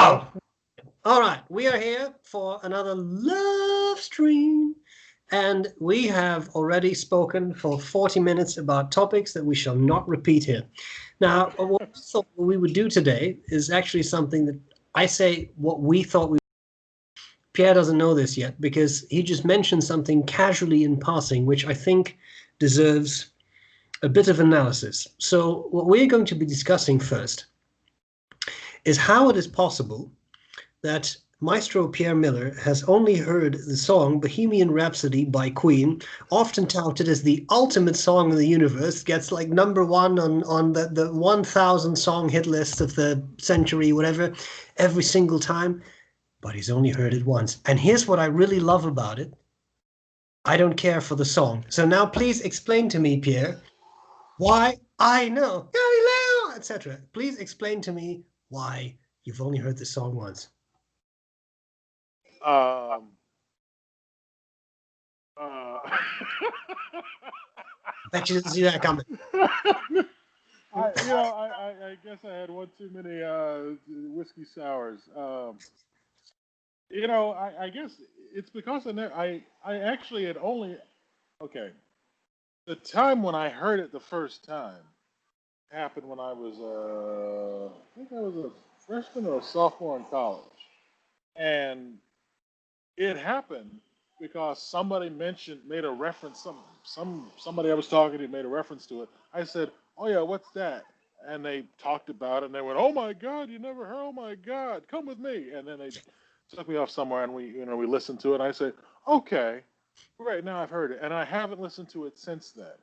Wow! All right, we are here for another love stream, and we have already spoken for 40 minutes about topics that we shall not repeat here. Now, what we thought we would do today is actually something that I say what we thought we. Pierre doesn't know this yet because he just mentioned something casually in passing, which I think deserves a bit of analysis. So, what we're going to be discussing first is how it is possible that Maestro Pierre Miller has only heard the song Bohemian Rhapsody by Queen, often touted as the ultimate song in the universe, gets like number one on the 1,000 song hit list of the century, whatever, every single time, but he's only heard it once. And here's what I really love about it. I don't care for the song. So now please explain to me, Pierre, why I know, etc. Please explain to me why you've only heard the song once. Um, Bet you didn't see that coming. I guess I had one too many whiskey sours. I guess it's because I actually had only okay. The time when I heard it the first time happened when I was I think I was a freshman or a sophomore in college, and it happened because somebody made a reference. Somebody I was talking to made a reference to it. I said, "Oh yeah, what's that?" And they talked about it, and they went, "Oh my God, you never heard? Oh my God, come with me!" And then they took me off somewhere, and we listened to it. And I said, "Okay, great, now I've heard it," and I haven't listened to it since then.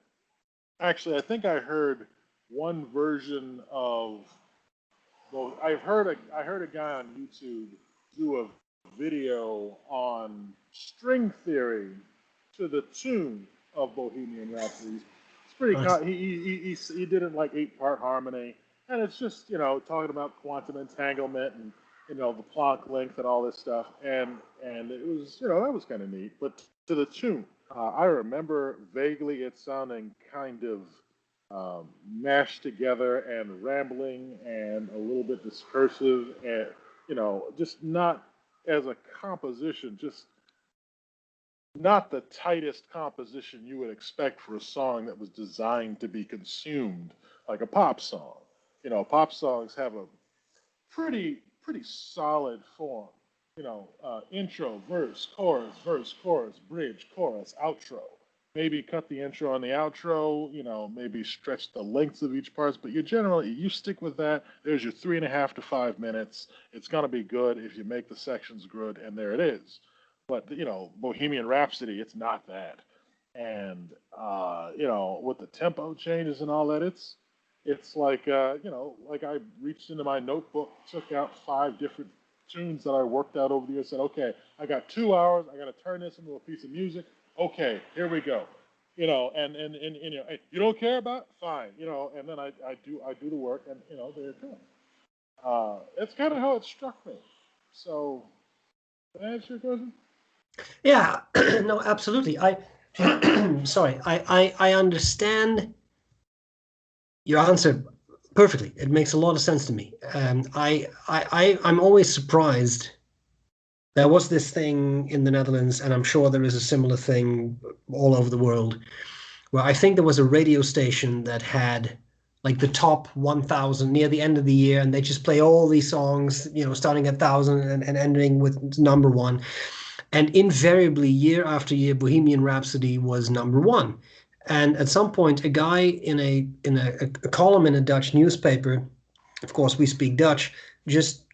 Actually, I think I heard one version of. Well, I heard a guy on YouTube do a video on string theory to the tune of Bohemian Rhapsody. It's pretty. Nice. He did it like 8-part harmony, and it's just talking about quantum entanglement and the Planck length and all this stuff, and it was that was kind of neat. But to the tune, I remember vaguely it sounding kind of mashed together and rambling and a little bit discursive and just not as a composition, just not the tightest composition you would expect for a song that was designed to be consumed like a pop song. Pop songs have a pretty solid form. Intro, verse, chorus, bridge, chorus, outro. Maybe cut the intro and the outro. Maybe stretch the lengths of each part. But you stick with that. There's your 3.5 to 5 minutes. It's gonna be good if you make the sections good, and there it is. But Bohemian Rhapsody, it's not that. And with the tempo changes and all that, it's like like I reached into my notebook, took out 5 different tunes that I worked out over the years, said, okay, I got 2 hours, I got to turn this into a piece of music. Okay, here we go. And hey, you don't care about it? Fine, and then I do the work, and there it comes. That's kind of how it struck me. So, did I answer your question? Yeah, no, absolutely. I sorry, I understand your answer perfectly. It makes a lot of sense to me. I'm always surprised. There was this thing in the Netherlands, and I'm sure there is a similar thing all over the world, where I think there was a radio station that had like the top 1,000 near the end of the year, and they just play all these songs, starting at 1,000 and ending with number one. And invariably, year after year, Bohemian Rhapsody was number one. And at some point, a guy in a column in a Dutch newspaper, of course we speak Dutch, just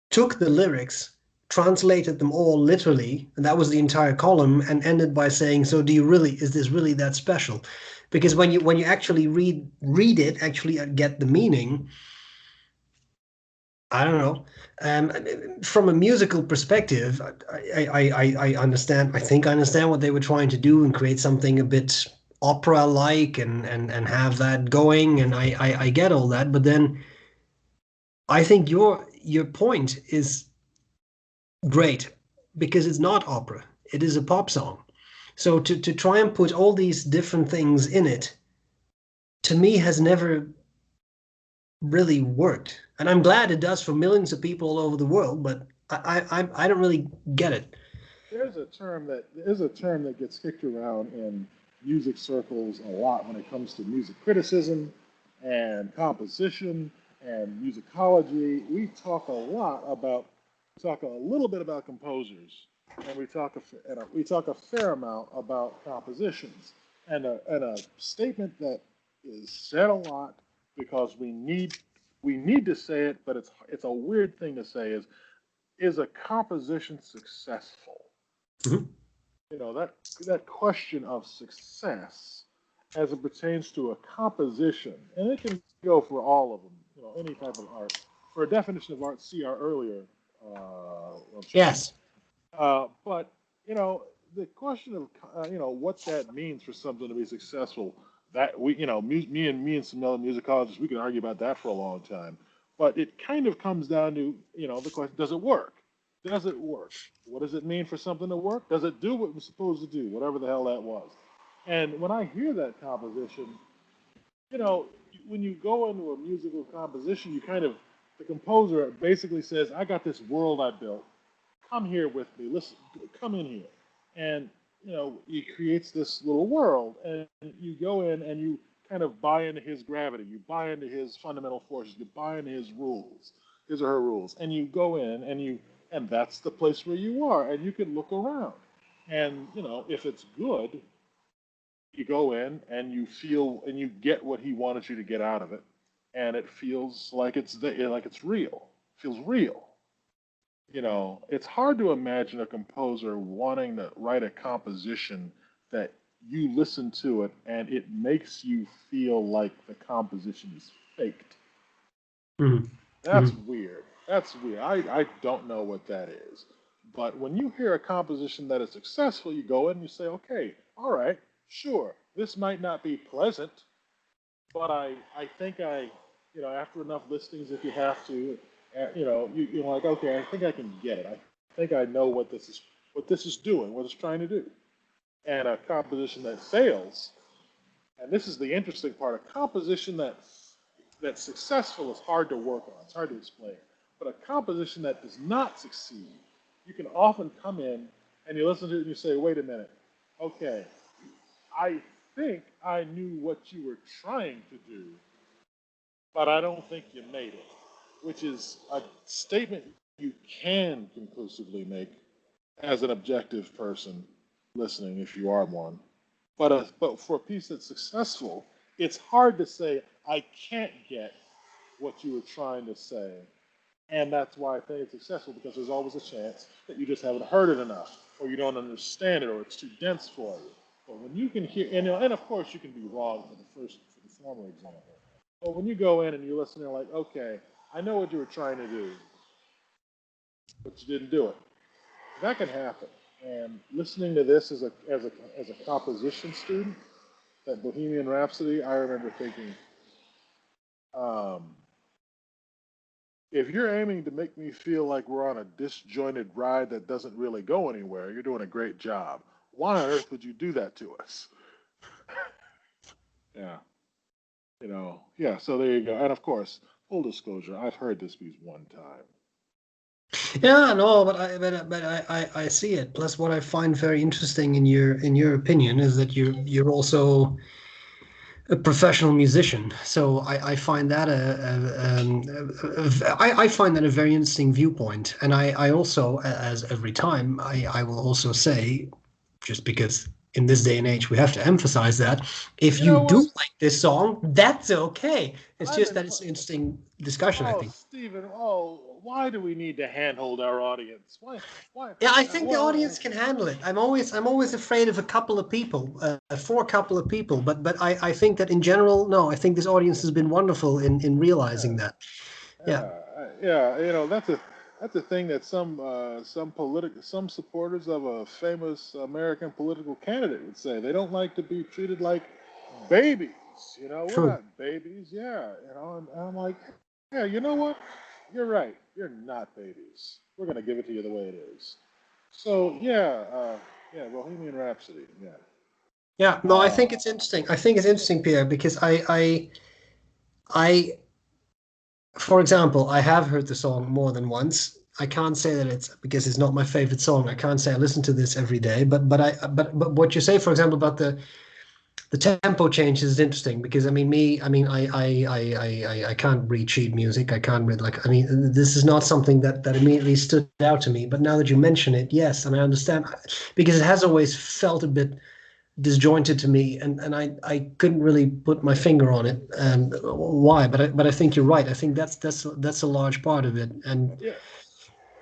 took the lyrics, translated them all literally, and that was the entire column, and ended by saying, "So is this really that special?" Because when you actually read it, actually get the meaning, I don't know. From a musical perspective, I understand. I think I understand what they were trying to do and create something a bit opera-like and have that going, and I get all that. But then I think your point is great because it's not opera. It is a pop song. So to try and put all these different things in it, to me has never really worked. And I'm glad it does for millions of people all over the world, but I don't really get it. There's a term that gets kicked around in music circles a lot when it comes to music criticism and composition and musicology. We talk a little bit about composers, and we talk a fair amount about compositions. And a statement that is said a lot because we need to say it, but it's a weird thing to say is a composition successful? Mhm. That question of success as it pertains to a composition, and it can go for all of them, any type of art. For a definition of art, see our earlier chapter. Yes. But the question of what that means for something to be successful, that me and some other musicologists, we can argue about that for a long time. But it kind of comes down to the question: does it work? Does it work? What does it mean for something to work? Does it do what it was supposed to do, whatever the hell that was? And when I hear that composition, you know, when you go into a musical composition, the composer basically says, "I got this world I built. Come here with me. Listen, come in here." And he creates this little world, and you go in and you kind of buy into his gravity. You buy into his fundamental forces. You buy into his rules, his or her rules, and you go in and that's the place where you are, and you can look around, and if it's good, you go in and you feel and you get what he wanted you to get out of it, and it feels like it's real. It feels real. It's hard to imagine a composer wanting to write a composition that you listen to it and it makes you feel like the composition is faked. Mhm. That's Mhm. weird. That's weird. I don't know what that is. But when you hear a composition that is successful, you go in and you say, okay, all right, sure, this might not be pleasant, but I think after enough listings, if you have to, you're like, okay, I think I can get it. I think I know what this is doing, what it's trying to do. And a composition that fails, and this is the interesting part, a composition that's successful is hard to work on. It's hard to explain. But a composition that does not succeed, you can often come in and you listen to it and you say, wait a minute, okay, I think I knew what you were trying to do, but I don't think you made it, which is a statement you can conclusively make as an objective person listening, if you are one. But for a piece that's successful, it's hard to say I can't get what you were trying to say, and that's why I think it's successful because there's always a chance that you just haven't heard it enough, or you don't understand it, or it's too dense for you. But when you can hear, and of course you can be wrong for the former example. But when you go in and you listen, you're like, okay, I know what you were trying to do, but you didn't do it. That can happen. And listening to this as a composition student, that Bohemian Rhapsody, I remember thinking, um, if you're aiming to make me feel like we're on a disjointed ride that doesn't really go anywhere, you're doing a great job. Why on earth would you do that to us? Yeah, yeah. So there you go. And of course, full disclosure, I've heard this piece one time. Yeah, no, but I see it. Plus, what I find very interesting in your opinion is that you're also a professional musician. So I find that I find that a very interesting viewpoint. And I also, as every time, I will also say, just because in this day and age we have to emphasize that if You you know do what? like this song, that's okay. It's I've just been. that it's an interesting discussion, I Oh, think. Stephen. Oh, why do we need to handhold our audience? Why? Why? Yeah, I think the Why? audience can handle it. I'm always afraid of a couple of people, for a couple of people. But I think that in general, no, I think this audience has been wonderful in realizing Yeah. that. Yeah, Yeah, yeah, that's a thing that some supporters of a famous American political candidate would say. They don't like to be treated like babies. We're true. not babies. Yeah, and I'm like, yeah, you know what? You're right. You're not babies. We're gonna give it to you the way it is. So yeah, yeah, Bohemian Rhapsody. Yeah. Yeah, no, I Uh, think it's interesting. I think it's interesting, Pierre, because I for example, I have heard the song more than once. I can't say that it's because it's not my favorite song. I can't say I listen to this every day. But what you say, for example, about the tempo change is interesting because I can't read sheet music. I can't read like I mean this is not something that immediately stood out to me. But now that you mention it, yes, and I understand because it has always felt a bit disjointed to me, and I couldn't really put my finger on it and why. But I think you're right. I think that's a large part of it. And Yeah,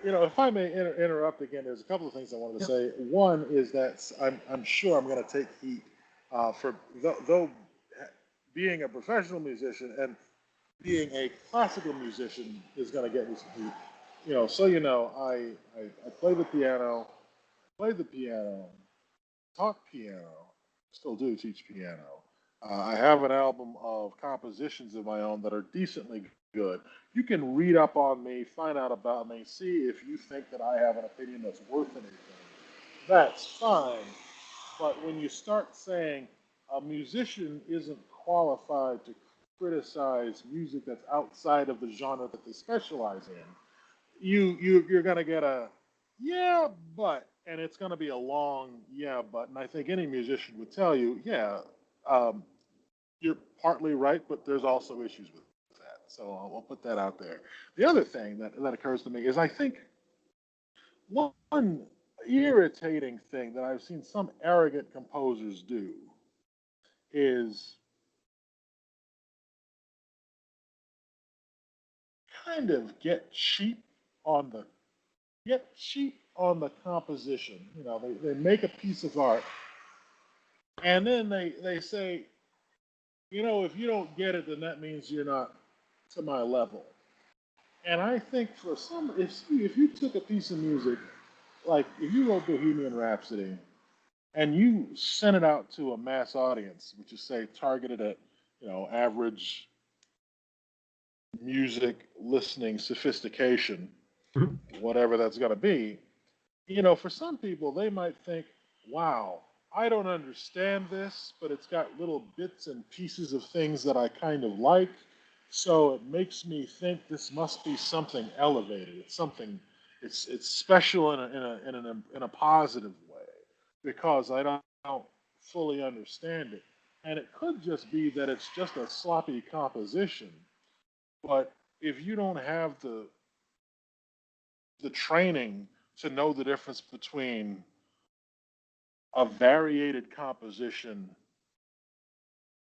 if I may interrupt again, there's a couple of things I wanted to yeah, say. One is that I'm sure I'm going to take heat for though being a professional musician and being a classical musician is going to get me some heat. I play the piano, played the piano, taught piano, still do teach piano. I have an album of compositions of my own that are decently good. You can read up on me, find out about me, see if you think that I have an opinion that's worth anything. That's fine. But when you start saying a musician isn't qualified to criticize music that's outside of the genre that they specialize in, you're gonna get a yeah, but, and it's gonna be a long yeah, but, and I think any musician would tell you, yeah, um, you're partly right, but there's also issues with that. So I'll put that out there. The other thing that occurs to me is I think one irritating thing that I've seen some arrogant composers do is kind of on the get cheap on the composition. They make a piece of art and then they say, if you don't get it, then that means you're not to my level. And I think for some, if you took a piece of music, like if you wrote Bohemian Rhapsody and you sent it out to a mass audience, which is say targeted at average music listening sophistication, mhm. whatever that's going to be, for some people, they might think, wow, I don't understand this, but it's got little bits and pieces of things that I kind of like. So it makes me think this must be something elevated. It's special in a positive way because I don't fully understand it. And it could just be that it's just a sloppy composition. But if you don't have the training to know the difference between a variated composition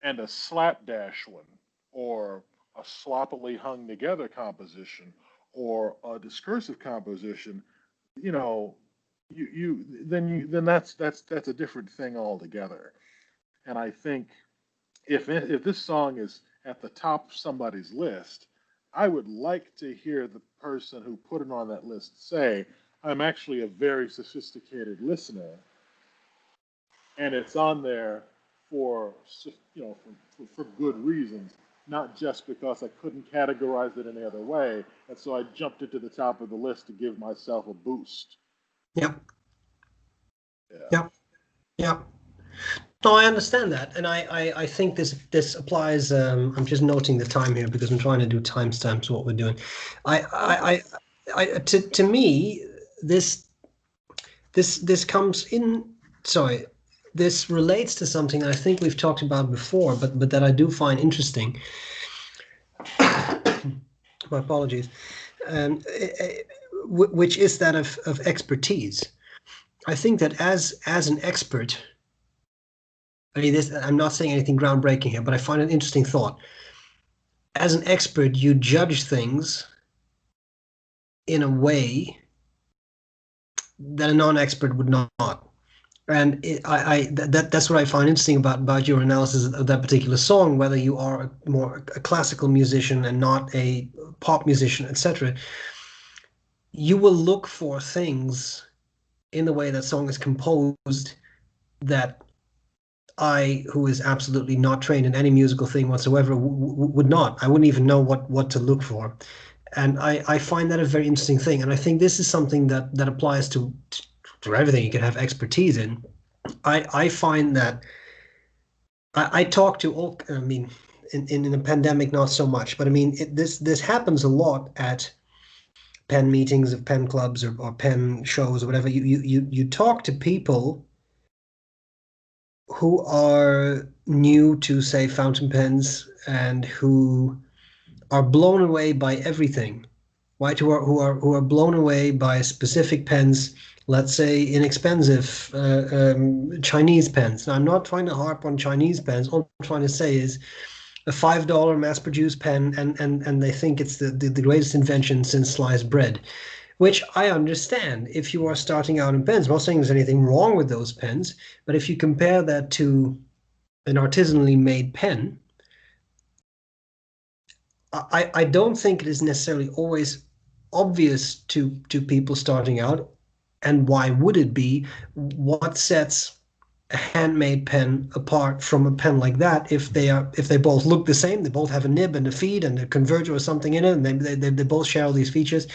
and a slapdash one, or a sloppily hung together composition, or a discursive composition, you know, then that's a different thing altogether. And I think if this song is at the top of somebody's list, I would like to hear the person who put it on that list say, "I'm actually a very sophisticated listener, and it's on there for for good reasons, not just because I couldn't categorize it any other way, and so I jumped it to the top of the list to give myself a boost." Yeah, Yeah. yeah, yeah. No, I understand that, and I think this applies. I'm just noting the time here because I'm trying to do timestamps to what we're doing. I, Okay. I, to me, this this comes in. Sorry, this relates to something I think we've talked about before, but that I do find interesting. My apologies. Which is that of expertise. I think that as an expert, I mean, this, I'm not saying anything groundbreaking here, but I find an interesting thought. As an expert, you judge things in a way that a non-expert would not. And that's what I find interesting about your analysis of that particular song, whether you are more a classical musician and not a pop musician, etc. You will look for things in the way that song is composed that I, who is absolutely not trained in any musical thing whatsoever, would not. I wouldn't even know what to look for. And I find that a very interesting thing. And I think this is something that applies to everything you can have expertise in. I find that I talk to all. I mean, in a pandemic, not so much. But I mean, this happens a lot at pen meetings of pen clubs or pen shows or whatever. You talk to people who are new to, say, fountain pens and who are blown away by everything, right? Who are blown away by specific pens, let's say inexpensive Chinese pens. Now, I'm not trying to harp on Chinese pens. All I'm trying to say is a $5 mass-produced pen, and they think it's the greatest invention since sliced bread, which I understand if you are starting out in pens. I'm not saying there's anything wrong with those pens, but if you compare that to an artisanally made pen, I don't think it is necessarily always obvious to people starting out. And why would it be? What sets a handmade pen apart from a pen like that if they both look the same, they both have a nib and a feed and a converger or something in it, and they both share all these features.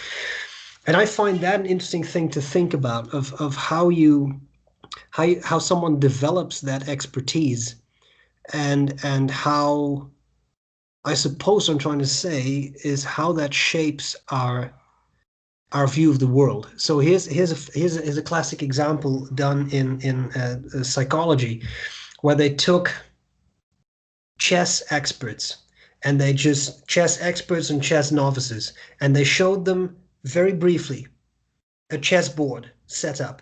And I find that an interesting thing to think about of how someone develops that expertise and how I suppose what I'm trying to say is how that shapes our view of the world. So here's a classic example done in psychology, where they took chess experts and they just chess experts and chess novices, and they showed them very briefly a chessboard set up.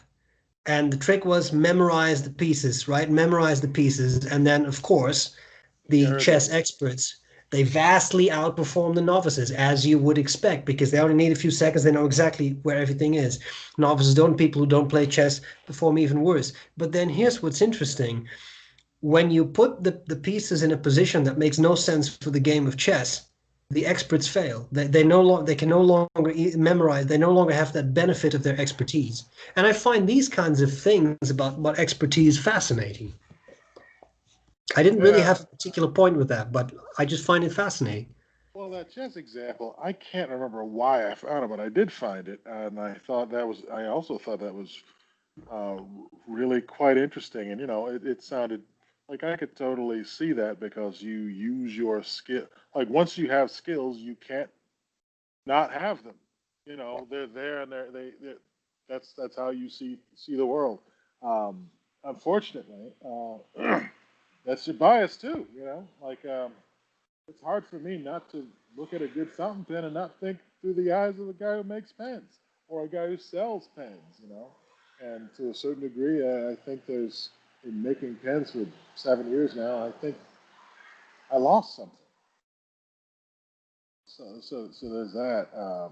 And the trick was memorize the pieces, right? Memorize the pieces. And then, of course, Yeah, I the heard that chess one. experts, they vastly outperform the novices, as you would expect, because they only need a few seconds. They know exactly where everything is. Novices don't, people who don't play chess perform even worse. But then here's what's interesting. When you put the pieces in a position that makes no sense for the game of chess, the experts fail. They can no longer memorize. They no longer have that benefit of their expertise. And I find these kinds of things about expertise fascinating. I didn't really Yeah. have a particular point with that, but I just find it fascinating. Well, that chess example, I can't remember why I found it, but I did find it, and I thought that was. I also thought that was uh, really quite interesting, and it sounded like I could totally see that because you use your skill. Like once you have skills, you can't not have them. They're there, and that's how you see the world. Um, Unfortunately, that's your bias too. It's hard for me not to look at a good fountain pen and not think through the eyes of a guy who makes pens or a guy who sells pens. And to a certain degree, I think there's in making pens for 7 years now. I think I lost something. So there's that.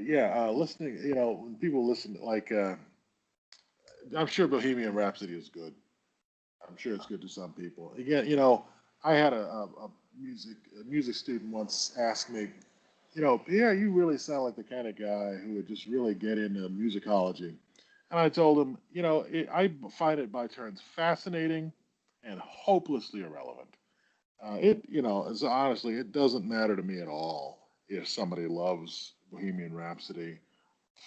Yeah, listening. When people listen, like I'm sure Bohemian Rhapsody is good. I'm sure it's good to some people. Again, I had a music student once ask me, Pierre, you really sound like the kind of guy who would just really get into musicology. And I told him, I find it by turns fascinating and hopelessly irrelevant. Honestly, it doesn't matter to me at all if somebody loves Bohemian Rhapsody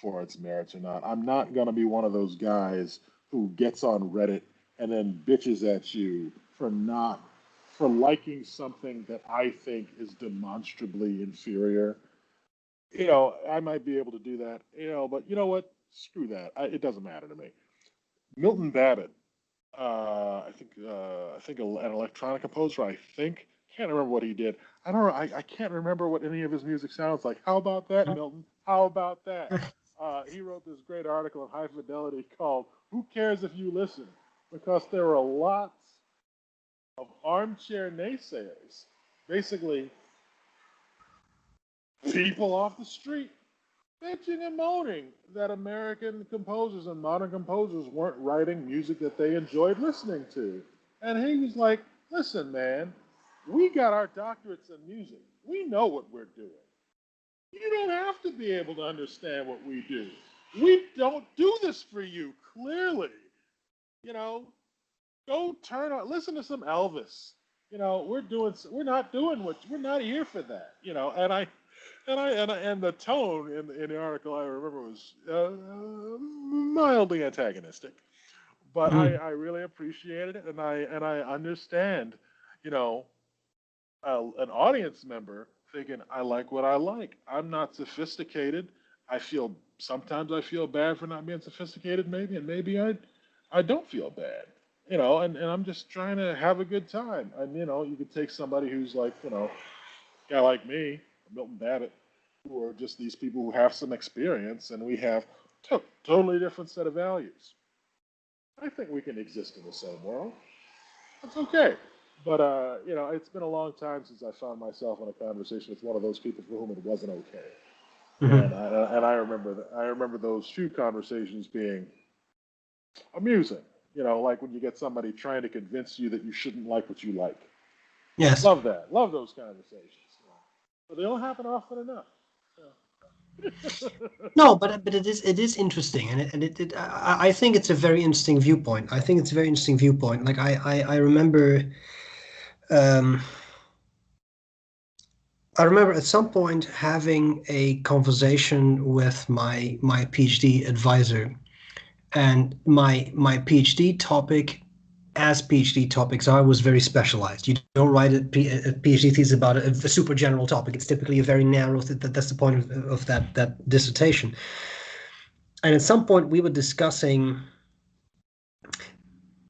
for its merits or not. I'm not going to be one of those guys who gets on Reddit and then bitches at you for liking something that I think is demonstrably inferior. I might be able to do that, but you know what? Screw that. It doesn't matter to me. Milton Babbitt, I think an electronic composer. I think can't remember what he did. I don't know. I can't remember what any of his music sounds like. How about that, Milton? How about that? He wrote this great article on High Fidelity called "Who Cares If You Listen?" because there were lots of armchair naysayers, basically people off the street bitching and moaning that American composers and modern composers weren't writing music that they enjoyed listening to. And he was like, listen, man, we got our doctorates in music. We know what we're doing. You don't have to be able to understand what we do. We don't do this for you, clearly. You know, go turn on, listen to some Elvis. We're not doing we're not here for that. And the tone in the article I remember was mildly antagonistic, but I really appreciated it, and I understand. you know, an audience member thinking, I like what I like. I'm not sophisticated. Sometimes I feel bad for not being sophisticated, maybe, and maybe I don't feel bad, and I'm just trying to have a good time. And you could take somebody who's like, a guy like me, Milton Babbitt, who are just these people who have some experience, and we have totally different set of values. I think we can exist in the same world. That's okay. But it's been a long time since I found myself in a conversation with one of those people for whom it wasn't okay. And Hmm. I remember those few conversations being amusing. Like when you get somebody trying to convince you that you shouldn't like what you like. Yes. Love that. Love those conversations. But they don't happen often enough. Yeah. No, but it is interesting, I think it's a very interesting viewpoint. I think it's a very interesting viewpoint. Like I remember, um, I remember at some point having a conversation with my PhD advisor, and my PhD topic, as PhD topics are, was very specialized. You don't write a PhD thesis about a super general topic. It's typically a very narrow. That's the point of that dissertation. And at some point, we were discussing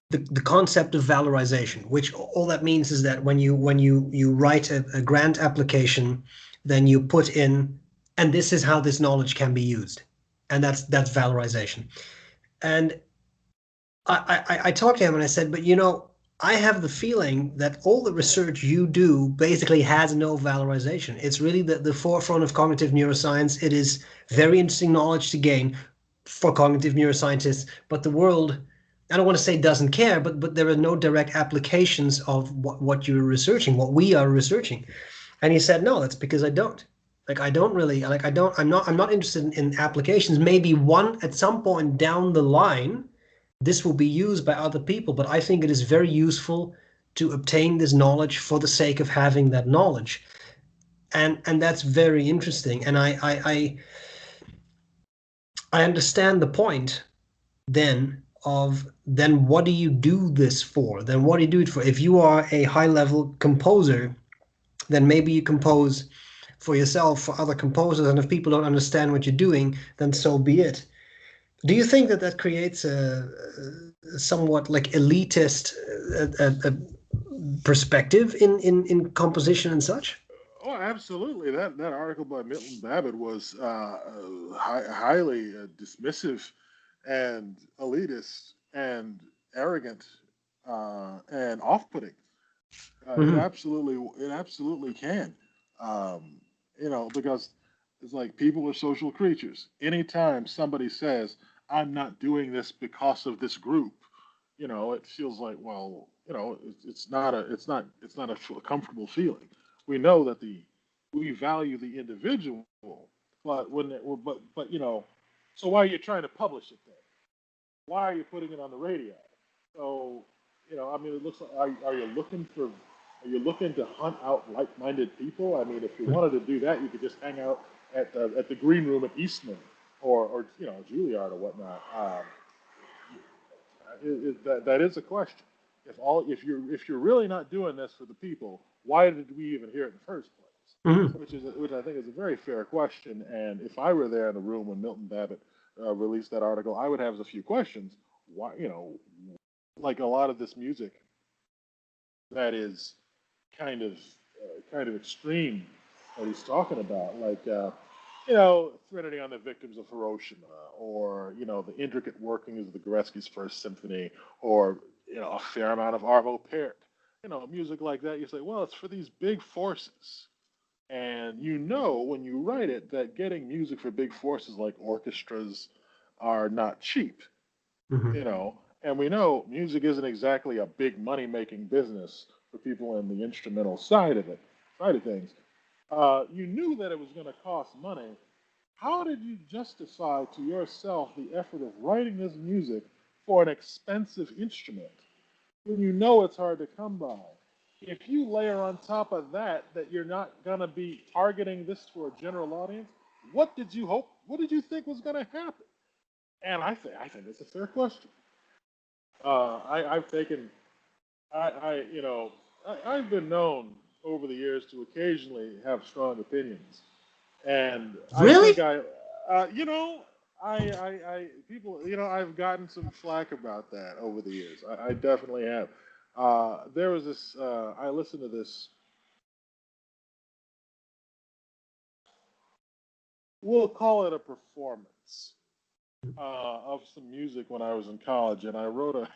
the concept of valorization, which all that means is that when you write a grant application, then you put in, and this is how this knowledge can be used, and that's valorization. And I talked to him and I said, but I have the feeling that all the research you do basically has no valorization. It's really the forefront of cognitive neuroscience. It is very interesting knowledge to gain for cognitive neuroscientists, but the world, I don't want to say doesn't care, but there are no direct applications of what you're researching, what we are researching. And he said, no, that's because I don't. Like I don't really like I don't I'm not interested in applications. Maybe one at some point down the line this will be used by other people, but I think it is very useful to obtain this knowledge for the sake of having that knowledge. And that's very interesting. And I understand the point then of then what do you do this for? Then what do you do it for? If you are a high level composer, then maybe you compose for yourself, for other composers, and if people don't understand what you're doing, then so be it. Do you think that that creates a somewhat like elitist perspective in composition and such? Oh, absolutely. That article by Milton Babbitt was highly dismissive and elitist and arrogant and off-putting. Hmm. It absolutely can. Because it's like people are social creatures. Anytime somebody says, "I'm not doing this because of this group," it feels like, well, it's not a comfortable feeling. We know that we value the individual, but so why are you trying to publish it then? Why are you putting it on the radio? So, I mean, it looks like are you looking to hunt out like-minded people? I mean, if you wanted to do that, you could just hang out at the green room at Eastman or Juilliard or whatnot. That is a question. If you're really not doing this for the people, why did we even hear it in the first place? Hmm. Which I think is a very fair question. And if I were there in the room when Milton Babbitt released that article, I would have a few questions. Why, like a lot of this music that is kind of extreme that he's talking about, like Threnody on the Victims of Hiroshima, or the intricate workings of the Goretzky's First Symphony, or a fair amount of Arvo Pärt. Music like that. You say, well, it's for these big forces. And when you write it that getting music for big forces like orchestras are not cheap, Hmm. you know. And we know music isn't exactly a big money making business for people in the instrumental side of things. You knew that it was going to cost money. How did you justify to yourself the effort of writing this music for an expensive instrument when you know it's hard to come by? If you layer on top of that you're not going to be targeting this for a general audience, what did you hope? What did you think was going to happen? And I think it's a fair question. I've taken, I I've been known over the years to occasionally have strong opinions, and I think Really? you know, people, I've gotten some flack about that over the years. I definitely have. There was this. I listened to this. We'll call it a performance of some music when I was in college, and I wrote a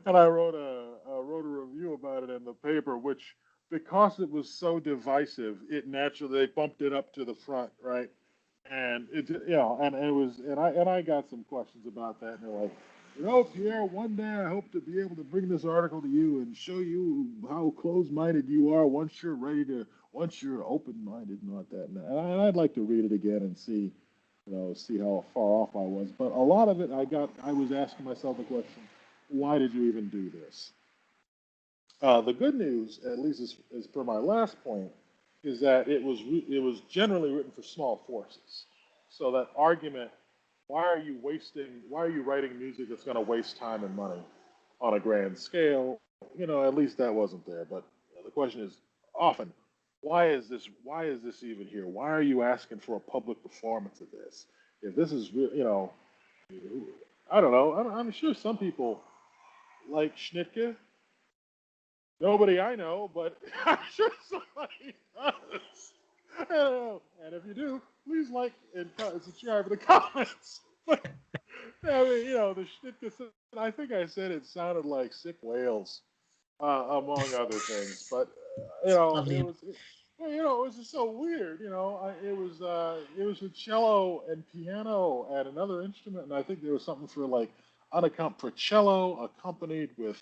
and I wrote a review about it in the paper, which because it was so divisive, it naturally they bumped it up to the front, right? And and it was, and I got some questions about that, and they're like, Pierre, one day I hope to be able to bring this article to you and show you how closed-minded you are once you're open-minded and all that. And I'd like to read it again and see, see how far off I was. But a lot of it, I was asking myself the question, why did you even do this? The good news, at least as per my last point, is that it was generally written for small forces. So that argument, why are you writing music that's going to waste time and money on a grand scale? At least that wasn't there. But the question is often, why is this even here? Why are you asking for a public performance of this? If this is real, I don't know. I'm sure some people like Schnittke. Nobody I know, but I'm sure somebody does. I don't know. And if you do, please like and subscribe in the comments. But I mean, the Schnittke, I think I said it sounded like sick whales, among other things. But Lovely. it was just so weird. It was with cello and piano and another instrument, and I think there was something for like for cello accompanied with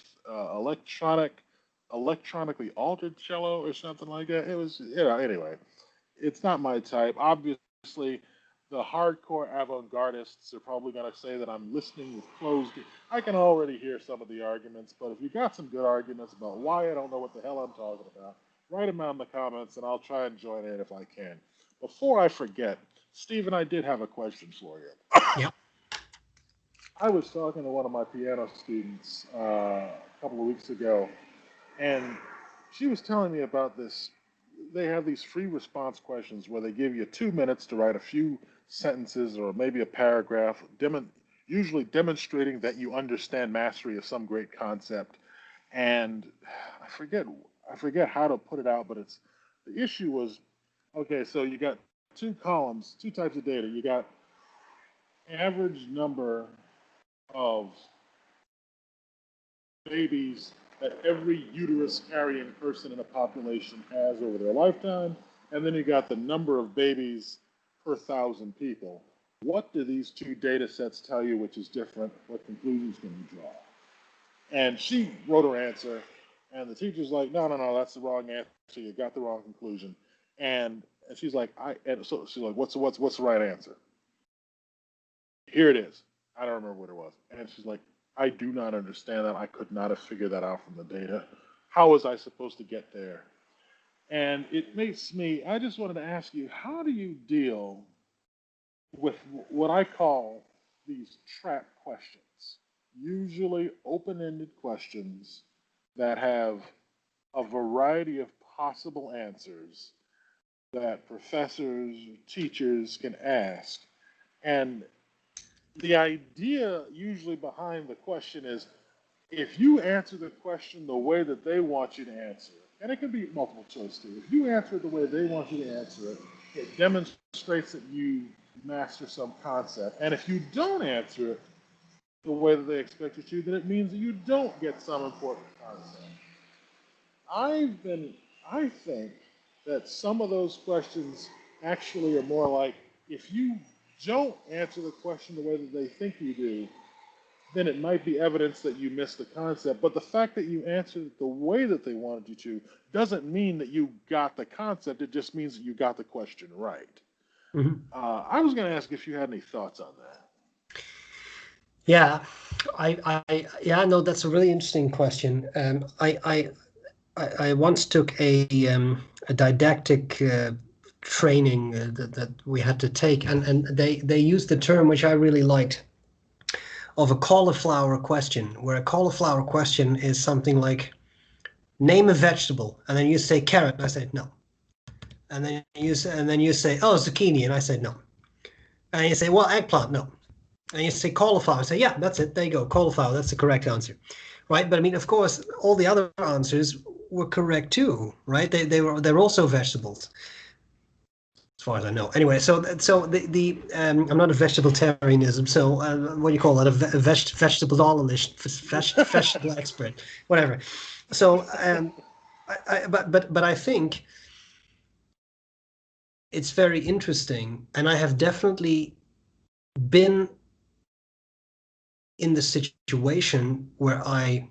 electronically altered cello or something like that. It was, anyway, it's not my type. Obviously, the hardcore avant-gardists are probably going to say that I'm listening with closed. I can already hear some of the arguments, but if you got some good arguments about why I don't know what the hell I'm talking about, write them out in the comments, and I'll try and join in if I can. Before I forget, Stephen, I did have a question for you. Yeah. I was talking to one of my piano students a couple of weeks ago, and she was telling me about this. They have these free response questions where they give you 2 minutes to write a few sentences or maybe a paragraph, usually demonstrating that you understand mastery of some great concept. And I forget, I forget how to put it out, but the issue was, okay, so you got two columns, two types of data. You got average number of babies that every uterus carrying person in a population has over their lifetime, and then you got the number of babies per thousand people. What do these two data sets tell you which is different? What conclusions can you draw? And she wrote her answer, and the teacher's like, no, no, no, that's the wrong answer. You got the wrong conclusion. And she's like, and so she's like, what's the right answer? Here it is. I don't remember what it was. And she's like, I do not understand that. I could not have figured that out from the data. How was I supposed to get there? And it makes me, I just wanted to ask you, how do you deal with what I call these trap questions? Usually open ended questions that have a variety of possible answers that professors, teachers can ask. And the idea usually behind the question is if you answer the question the way that they want you to answer it, and it can be multiple choice too, if you answer it the way they want you to answer it, it demonstrates that you master some concept. And if you don't answer it the way that they expect you to, then it means that you don't get some important concept. I think that some of those questions actually are more like if you don't answer the question the way that they think you do, then it might be evidence that you missed the concept. But the fact that you answered it the way that they wanted you to doesn't mean that you got the concept. It just means that you got the question right. Mm-hmm. I was going to ask if you had any thoughts on that. Yeah, yeah, no, that's a really interesting question. I once took a didactic training that we had to take, and they used the term which I really liked of a cauliflower question, where a cauliflower question is something like, name a vegetable, and then you say carrot, and I say no. And then you say, oh, zucchini, and I say no. And you say, well, eggplant, no. And you say cauliflower, I say, yeah, that's it, there you go, cauliflower, that's the correct answer, right? But I mean, of course, all the other answers were correct too, right? They're also vegetables, as far as I know. Anyway, so I'm not a vegetarianism, so what do you call that? Vegetable expert, whatever. So, but I think it's very interesting, and I have definitely been in the situation where I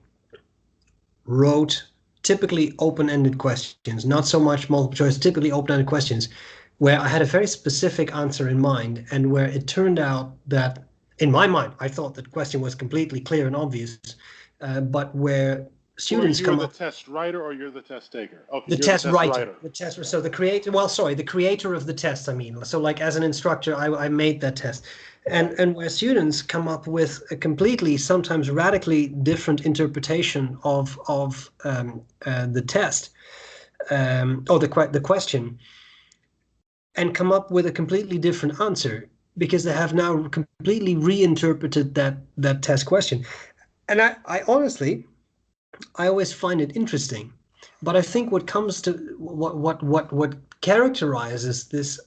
wrote typically open-ended questions, not so much multiple choice, typically open-ended questions, where I had a very specific answer in mind, and where it turned out that, in my mind, I thought the question was completely clear and obvious, but where students you're come the up. test writer or you're the test taker? Okay, The you're the test test writer, writer. the test. So the creator. Well, sorry, the creator of the test. I mean, so like as an instructor, I made that test, and where students come up with a completely, sometimes radically different interpretation of the test, or the question, and come up with a completely different answer because they have now completely reinterpreted that test question, and I honestly. I always find it interesting, but I think what comes to what characterizes this,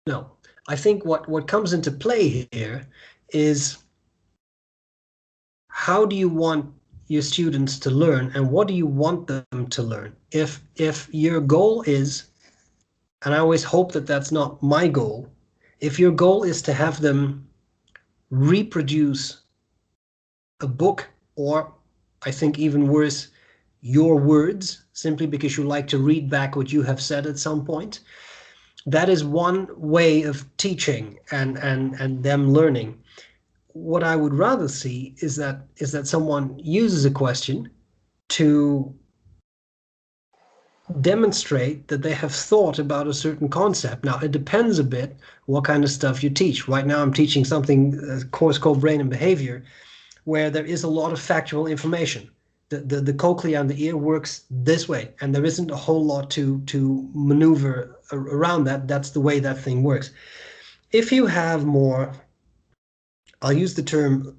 no, I think what comes into play here is, how do you want your students to learn, and what do you want them to learn? If your goal is, and I always hope that that's not my goal, if your goal is to have them reproduce a book, or I think even worse, your words, simply because you like to read back what you have said at some point, that is one way of teaching and them learning. What I would rather see is that someone uses a question to demonstrate that they have thought about a certain concept. Now, it depends a bit what kind of stuff you teach. Right now, I'm teaching something, a course called Brain and Behavior, where there is a lot of factual information. The cochlea and the ear works this way, and there isn't a whole lot to maneuver around that. That's the way that thing works. If you have more, I'll use the term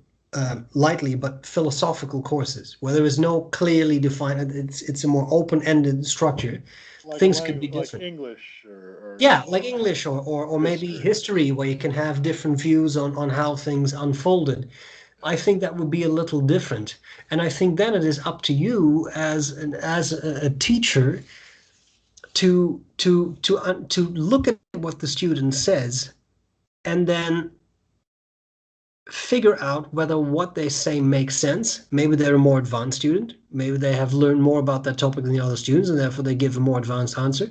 lightly, but philosophical courses where there is no clearly defined, it's a more open-ended structure. Things could be Like different. English Yeah, like English, or maybe history. history, where you can have different views on how things unfolded. I think that would be a little different. And I think then it is up to you as a teacher to look at what the student says, and then figure out whether what they say makes sense. Maybe they're a more advanced student. Maybe they have learned more about that topic than the other students, and therefore they give a more advanced answer.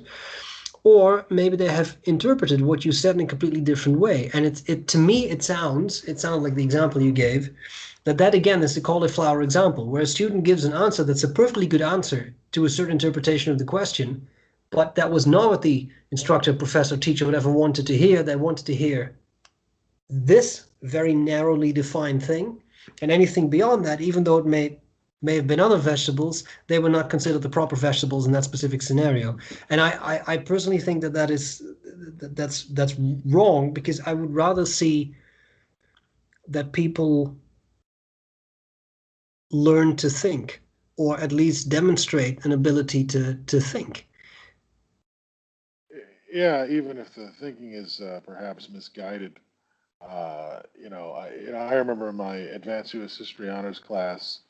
Or maybe they have interpreted what you said in a completely different way. And it to me, it sounds like the example you gave, that again is the cauliflower example, where a student gives an answer that's a perfectly good answer to a certain interpretation of the question, but that was not what the instructor, professor, teacher, whatever wanted to hear. They wanted to hear this very narrowly defined thing, and anything beyond that, even though it may have been other vegetables, they were not considered the proper vegetables in that specific scenario. And I personally think that's wrong, because I would rather see that people learn to think, or at least demonstrate an ability to think. Yeah, even if the thinking is perhaps misguided. I remember in my advanced U.S. history honors class,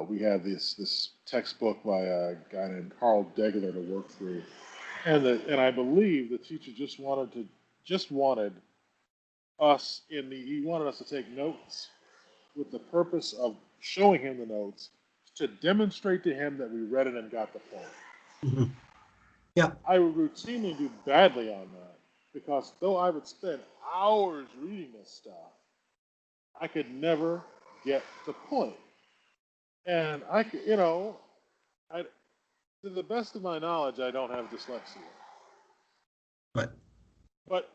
we had this textbook by a guy named Carl Degler to work through, and I believe the teacher just wanted he wanted us to take notes with the purpose of showing him the notes to demonstrate to him that we read it and got the point. Mhm. Yeah, I would routinely do badly on that because though I would spend hours reading this stuff, I could never get the point. And I could, I, to the best of my knowledge, I don't have dyslexia. but But,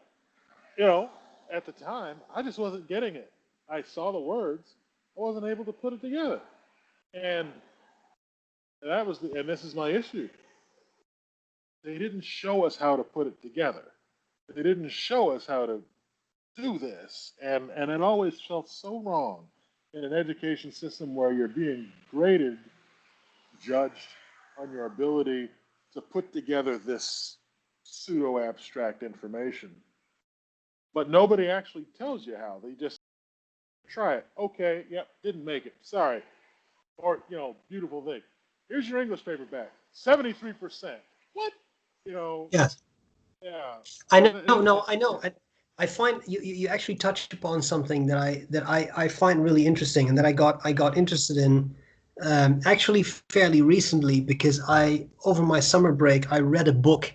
at the time, I just wasn't getting it. I saw the words, I wasn't able to put it together. And that was and this is my issue. They didn't show us how to put it together. They didn't show us how to do this. And it always felt so wrong in an education system where you're being graded, judged on your ability to put together this pseudo abstract information. But nobody actually tells you how. They just try it. Okay, yep, didn't make it. Sorry. Or, beautiful thing. Here's your English paper back. 73%. What? You know, Yes. yeah. I So know, no, I know. I find you actually touched upon something that I find really interesting, and that I got interested in actually fairly recently, because I over my summer break I read a book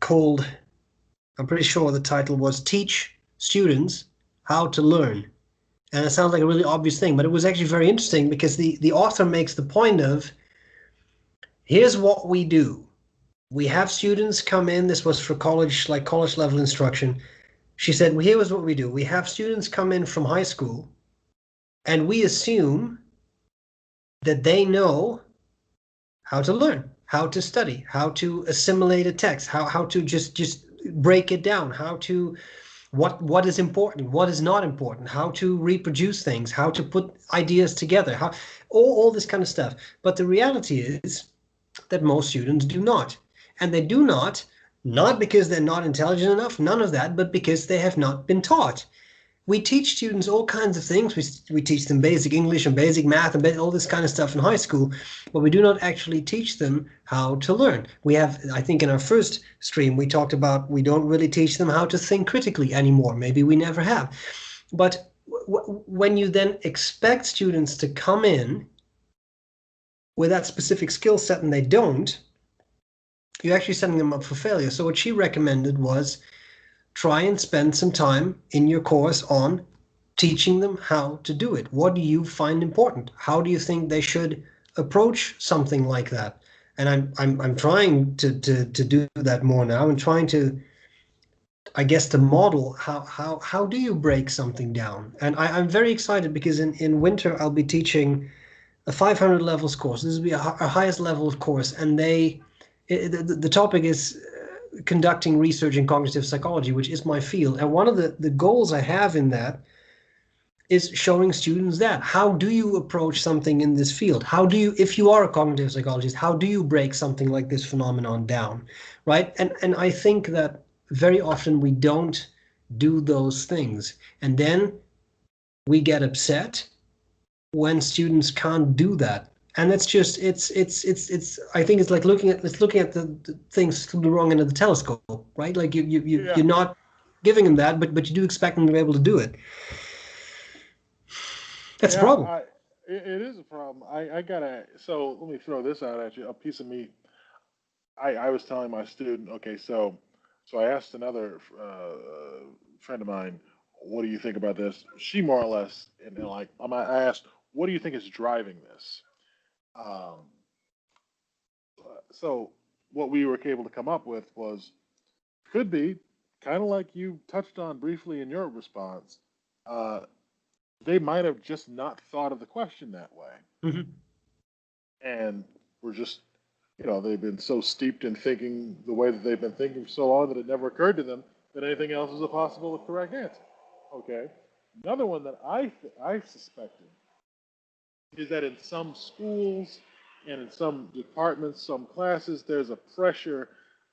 called, I'm pretty sure the title was "Teach Students How to Learn," and it sounds like a really obvious thing, but it was actually very interesting because the author makes the point of, here's what we do. We have students come in. This was for college, like college level instruction. She said, well, here was what we do. We have students come in from high school, and we assume that they know how to learn, how to study, how to assimilate a text, how to just break it down, how to what is important, what is not important, how to reproduce things, how to put ideas together, how all this kind of stuff. But the reality is that most students do not. And they do not because they're not intelligent enough, none of that, but because they have not been taught. We teach students all kinds of things. We teach them basic English and basic math and all this kind of stuff in high school, but we do not actually teach them how to learn. We have, I think in our first stream, we talked about we don't really teach them how to think critically anymore. Maybe we never have. But when you then expect students to come in with that specific skill set and they don't, you're actually setting them up for failure. So what she recommended was try and spend some time in your course on teaching them how to do it. What do you find important? How do you think they should approach something like that? And I'm trying to do that more now, and trying to, I guess, to model how do you break something down. And I'm very excited because in winter I'll be teaching a 500 levels course. This will be our highest level of course, and the topic is conducting research in cognitive psychology, which is my field. And one of the goals I have in that is showing students that how do you approach something in this field? How do you, if you are a cognitive psychologist, how do you break something like this phenomenon down, right? And I think that very often we don't do those things, and then we get upset when students can't do that. And it's just it's I think it's like looking at the things through the wrong end of the telescope, right? Like Yeah. you're not giving them that, but you do expect them to be able to do it. That's a Yeah, problem. it is a problem. I gotta, so let me throw this out at you. A piece of me, I was telling my student, okay, so I asked another friend of mine, what do you think about this? She more or less, and like, I asked, what do you think is driving this? Um, so what we were able to come up with was, could be kind of like you touched on briefly in your response. Uh, they might have just not thought of the question that way, Hmm. and were just, they've been so steeped in thinking the way that they've been thinking for so long that it never occurred to them that anything else is a possible correct answer. Okay. Another one that I suspected is that in some schools and in some departments, some classes, there's a pressure.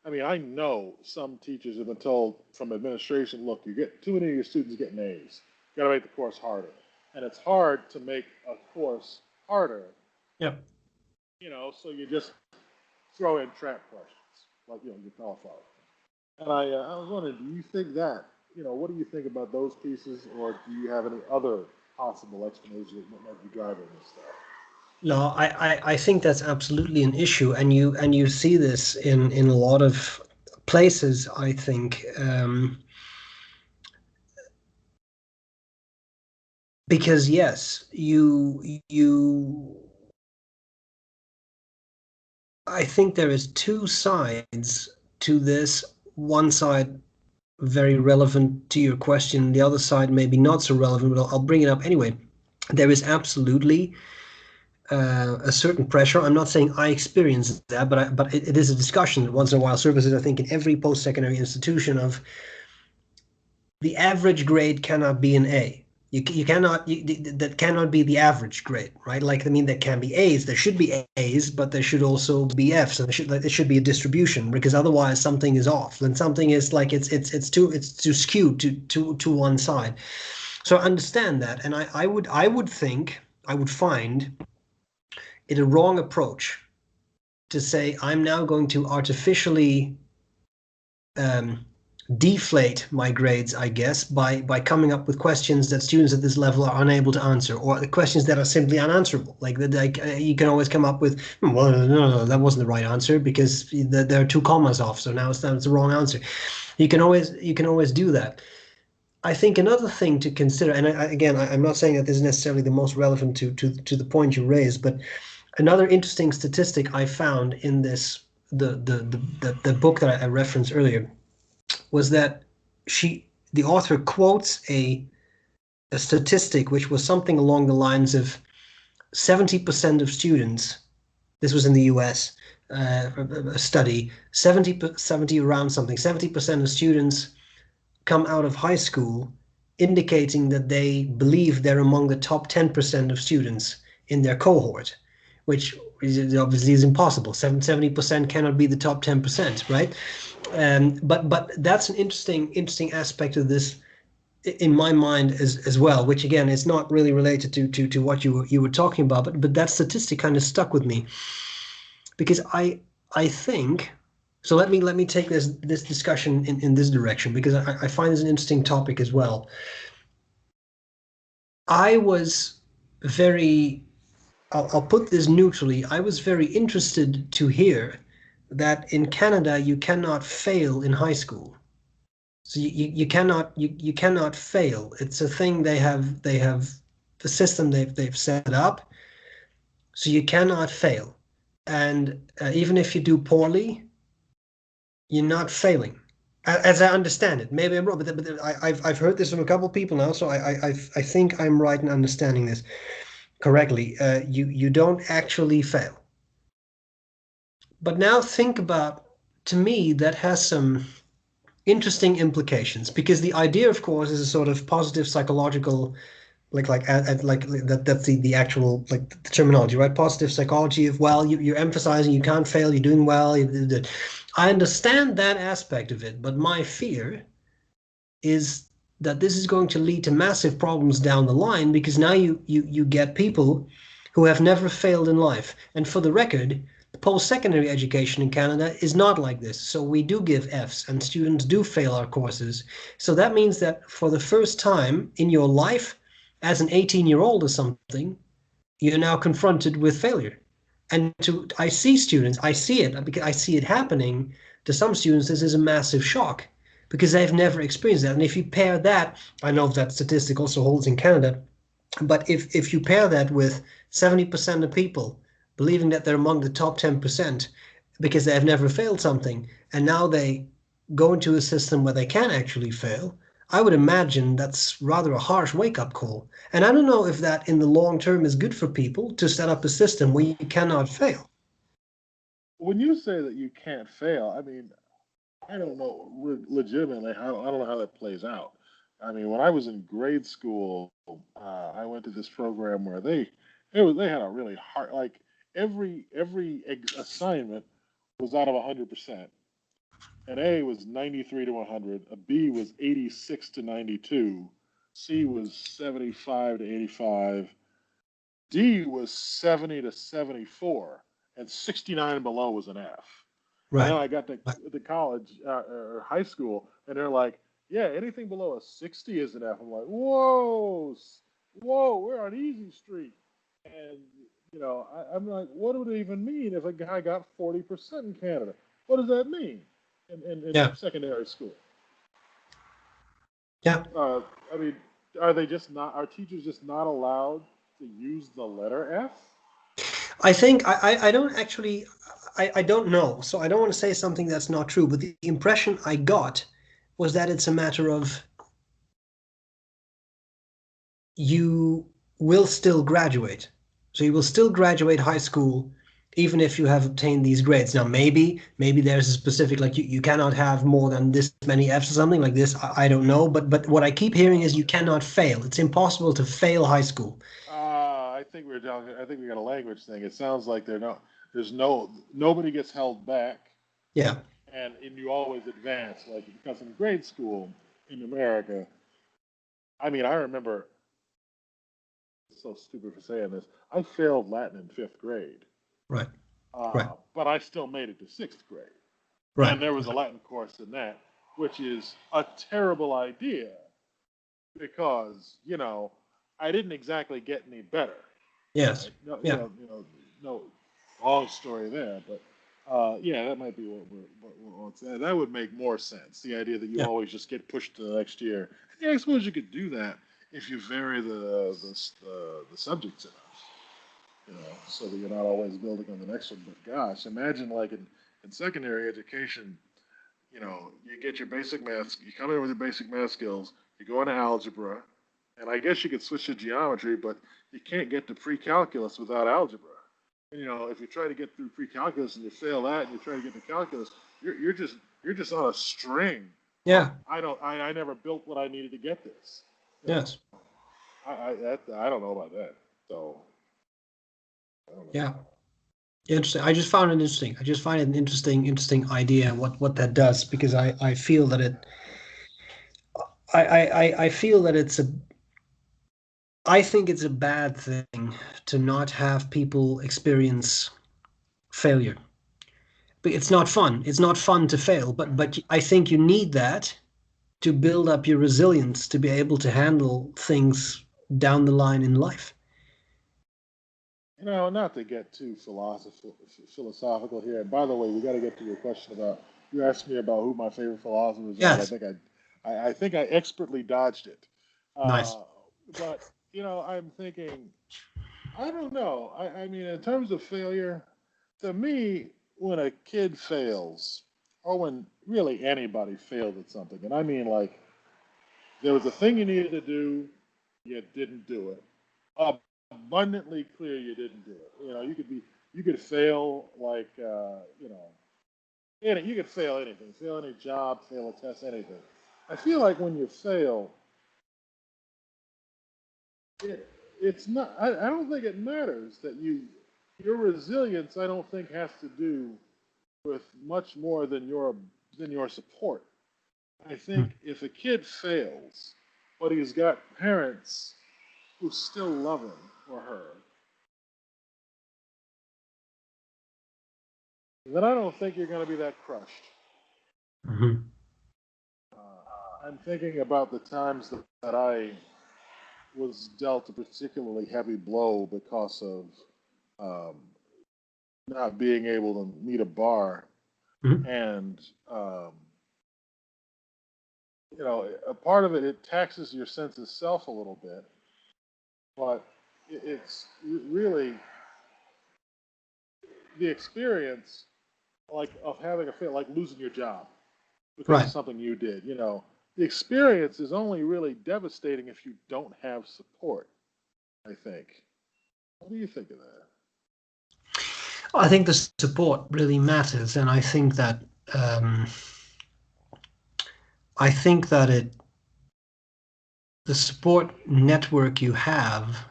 I mean, I know some teachers have been told from administration, look, you get too many of your students getting A's. You got to make the course harder, and it's hard to make a course harder. Yeah. So you just throw in trap questions like your cauliflower. And I was wondering, do you think that what do you think about those pieces, or do you have any other possible explanations that might be driving this stuff? No, I think that's absolutely an issue, and you see this in a lot of places, I think, because yes, I think there is two sides to this. One side very relevant to your question. The other side maybe not so relevant, but I'll bring it up anyway. There is absolutely a certain pressure. I'm not saying I experience that, but it is a discussion that once in a while surfaces, I think, in every post-secondary institution of the average grade cannot be an A. You cannot, that cannot be the average grade, right? Like, I mean, there can be A's, there should be A's, but there should also be F's, and it should be a distribution, because otherwise something is off. Then something is like it's too skewed to one side. So I understand that, and I would think I would find it a wrong approach to say I'm now going to artificially deflate my grades, I guess, by coming up with questions that students at this level are unable to answer, or the questions that are simply unanswerable. Like that, you can always come up with, well, no, that wasn't the right answer because there are two commas off, so now it's the wrong answer. You can always do that. I think another thing to consider, and again, I'm not saying that this is necessarily the most relevant to the point you raised, but another interesting statistic I found in this the book that I referenced earlier was that the author quotes a statistic which was something along the lines of 70% of students, this was in the US, a study, 70 around something, 70% of students come out of high school indicating that they believe they're among the top 10% of students in their cohort, which obviously is impossible. 70% cannot be the top 10%, right? But that's an interesting aspect of this in my mind as well, which again is not really related to what you were talking about, but that statistic kind of stuck with me because I think so. Let me take this discussion in this direction because I find this an interesting topic as well. I was very, I'll put this neutrally. I was very interested to hear that in Canada you cannot fail in high school. So you cannot fail. It's a thing they have the system they've set up. So you cannot fail, and even if you do poorly, you're not failing, as I understand it. Maybe I'm wrong, but I've heard this from a couple of people now, so I think I'm right in understanding this correctly. You don't actually fail. But now think about, to me, that has some interesting implications because the idea, of course, is a sort of positive psychological, like that's the actual like the terminology, right? Positive psychology of, well, you're emphasizing you can't fail, you're doing well. I understand that aspect of it, but my fear is that this is going to lead to massive problems down the line because now you get people who have never failed in life. And for the record, post-secondary education in Canada is not like this. So we do give Fs and students do fail our courses. So that means that for the first time in your life, as an 18-year-old or something, you're now confronted with failure. And I see students, I see it because I see it happening to some students. This is a massive shock because they've never experienced that. And if you pair that, I know that statistic also holds in Canada, but if you pair that with 70% of people believing that they're among the top 10% because they have never failed something, and now they go into a system where they can actually fail, I would imagine that's rather a harsh wake-up call. And I don't know if that in the long term is good for people to set up a system where you cannot fail. When you say that you can't fail, I mean, I don't know legitimately. I don't know how that plays out. I mean, when I was in grade school, I went to this program where they had a really hard, like every assignment was out of 100%. An A was 93 to 100, a B was 86 to 92, C was 75 to 85, D was 70 to 74, and 69 and below was an F. And then Right. I got to the college or high school, and they're like, "Yeah, anything below a 60 is an F." I'm like, "Whoa, whoa, we're on easy street." And I'm like, "What would it even mean if a guy got 40% in Canada? What does that mean in Yeah. secondary school?" Yeah. Uh, I mean, are they just not? Are teachers just not allowed to use the letter F? I think I don't actually I don't know. So I don't want to say something that's not true, but the impression I got was that it's a matter of you will still graduate. So you will still graduate high school even if you have obtained these grades. Now, maybe there's a specific, like you cannot have more than this many Fs or something like this. I don't know. But what I keep hearing is you cannot fail. It's impossible to fail high school. I think we're talking. I think we got a language thing. It sounds like nobody gets held back, Yeah. and you always advance. Like because in grade school in America, I mean, I remember so stupid for saying this. I failed Latin in fifth grade, Right. Right. but I still made it to sixth grade, Right. and there was a Latin course in that, which is a terrible idea because I didn't exactly get any better. Yes. Right? No, Yeah. no, long story there, but yeah, that might be what's that. That would make more sense. The idea that you Yeah. always just get pushed to the next year. Yeah, I suppose you could do that if you vary the subjects enough, so that you're not always building on the next one. But gosh, imagine like in secondary education, you get your basic math, you come in with your basic math skills, you go into algebra, and I guess you could switch to geometry, but you can't get to pre-calculus without algebra. And, if you try to get through pre-calculus and you fail that, and you try to get to calculus, you're just on a string. Yeah. I never built what I needed to get this. You know, Yes. I don't know about that. So I don't know. Yeah. Interesting. I just found it interesting. I just find it an interesting idea what that does, because I feel that I feel that I think it's a bad thing to not have people experience failure. But it's not fun. It's not fun to fail, but I think you need that to build up your resilience to be able to handle things down the line in life. Not to get too philosophical here. And by the way, we got to get to your question about you asked me about who my favorite philosophers are. I Yes. think I think I expertly dodged it. Nice. Uh, but I'm thinking, I don't know. I mean, in terms of failure, to me, when a kid fails, or when really anybody failed at something, and I mean like there was a thing you needed to do, you didn't do it. Abundantly clear you didn't do it. You could fail like you could fail anything, fail any job, fail a test, anything. I feel like when you fail, it's not. I don't think it matters that your resilience. I don't think has to do with much more than your support. I Hmm. think if a kid fails, but he's got parents who still love him or her, then I don't think you're going to be that crushed. Mhm. I'm thinking about the times that I was dealt a particularly heavy blow because of um, not being able to meet a bar, Mhm. and a part of it taxes your sense of self a little bit, but it's really the experience like of having a fail, like losing your job because of Right. something you did. The experience is only really devastating if you don't have support. I think. What do you think of that? I think the support really matters, and um, I think that the support network you have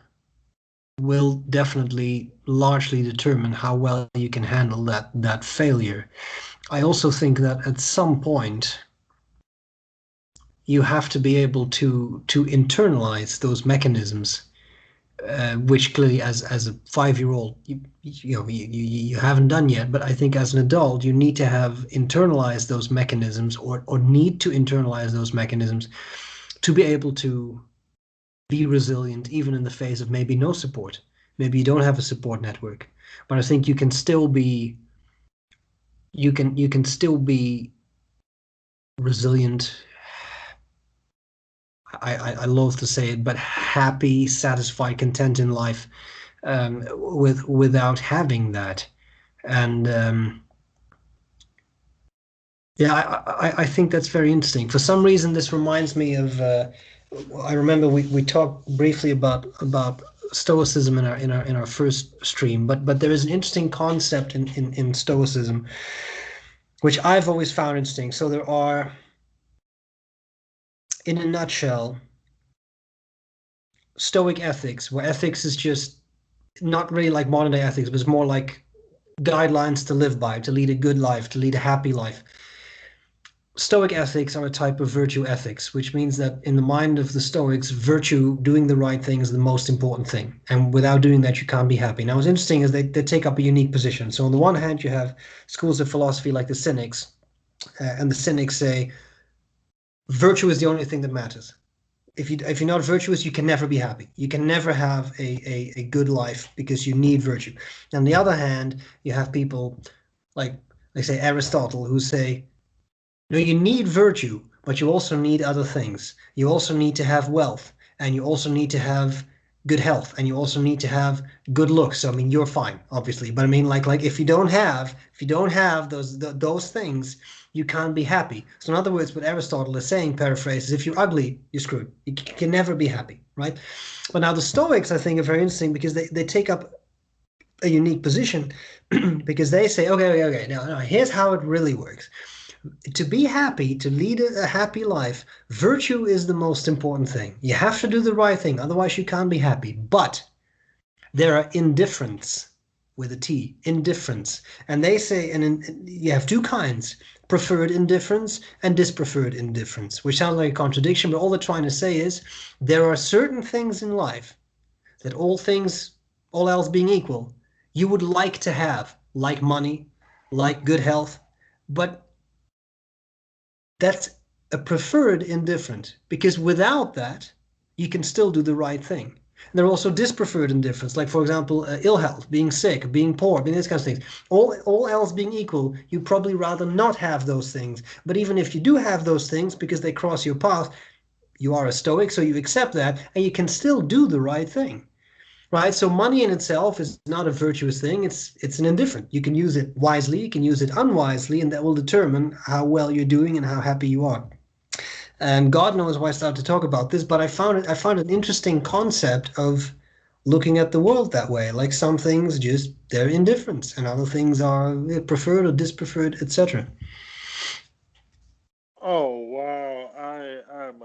will definitely largely determine how well you can handle that failure. I also think that at some point you have to be able to internalize those mechanisms, which clearly as a 5-year old you haven't done yet. But I think as an adult you need to have internalized those mechanisms, or need to internalize those mechanisms to be able to be resilient even in the face of maybe no support. Maybe you don't have a support network, but I think you can still be resilient. I loathe to say it, but happy, satisfied, content in life, without having that. And Yeah, I think that's very interesting. For some reason, this reminds me of. I remember we talked briefly about Stoicism in our first stream, but there is an interesting concept in Stoicism, which I've always found interesting. So there are, in a nutshell, Stoic ethics, where ethics is just not really like modern day ethics, but it's more like guidelines to live by, to lead a good life, to lead a happy life. Stoic ethics are a type of virtue ethics, which means that in the mind of the Stoics, virtue, doing the right thing, is the most important thing. And without doing that, you can't be happy. Now, what's interesting is they take up a unique position. So, on the one hand, you have schools of philosophy like the Cynics, and the Cynics say virtue is the only thing that matters. If you're not virtuous, you can never be happy. You can never have a good life because you need virtue. On the other hand, you have people like, they say, Aristotle, who say, no, you need virtue, but you also need other things. You also need to have wealth, and you also need to have good health, and you also need to have good looks. So I mean, you're fine, obviously, but I mean, like if you don't have those things, you can't be happy. So in other words, what Aristotle is saying, paraphrase, is if you're ugly, you're screwed. You can never be happy, right? But now the Stoics, I think, are very interesting because they take up a unique position because they say, okay, now here's how it really works. To be happy, to lead a happy life, virtue is the most important thing. You have to do the right thing, otherwise you can't be happy. But there are indifference with a T, indifference. And they say, and you have two kinds, preferred indifference and dispreferred indifference, which sounds like a contradiction, but all they're trying to say is there are certain things in life that all else being equal, you would like to have, like money, like good health, but that's a preferred indifferent, because without that, you can still do the right thing. And there are also dispreferred indifference, like, for example, ill health, being sick, being poor, being these kinds of things. All else being equal, you'd probably rather not have those things. But even if you do have those things because they cross your path, you are a Stoic, so you accept that, and you can still do the right thing. Right? So money in itself is not a virtuous thing. It's an indifferent. You can use it wisely, you can use it unwisely, and that will determine how well you're doing and how happy you are. And God knows why I started to talk about this, but I found an interesting concept of looking at the world that way. Like some things just they're indifferent, and other things are preferred or dispreferred, etc. Oh wow, I'm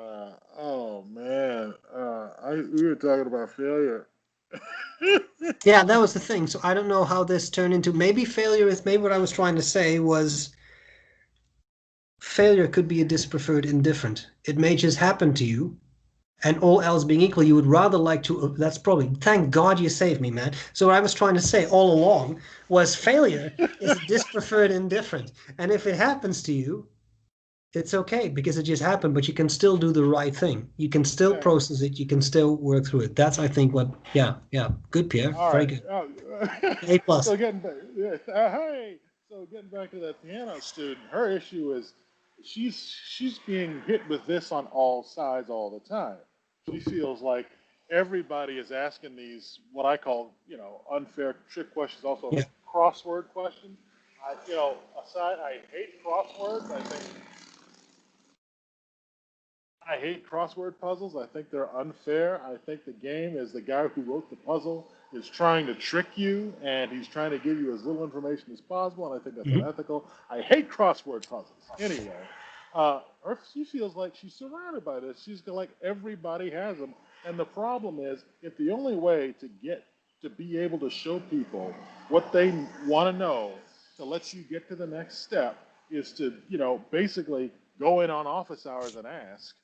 oh man, we were talking about failure. Yeah, that was the thing. So I don't know how this turned into. Maybe failure is. Maybe what I was trying to say was failure could be a dispreferred indifferent. It may just happen to you, and all else being equal, you would rather like to. That's probably. Thank God you saved me, man. So what I was trying to say all along was failure is a dispreferred indifferent, and if it happens to you, it's okay because it just happened. But you can still do the right thing. You can still Yeah. process it. You can still work through it. That's, I think, what. Yeah, yeah. Good, Pierre. All Very right. good. Oh, A plus. so getting back, yeah, hey, so getting back to that piano student, her issue is she's being hit with this on all sides all the time. She feels like everybody is asking these what I call unfair trick questions, also Yeah. crossword questions. Aside, I hate crossword puzzles. I think they're unfair. I think the game is the guy who wrote the puzzle is trying to trick you and he's trying to give you as little information as possible, and I think that's Mhm. unethical. I hate crossword puzzles. Anyway, she feels like she's surrounded by this. She's like everybody has them, and the problem is if the only way to be able to show people what they want to know to let you get to the next step is to basically go in on office hours and ask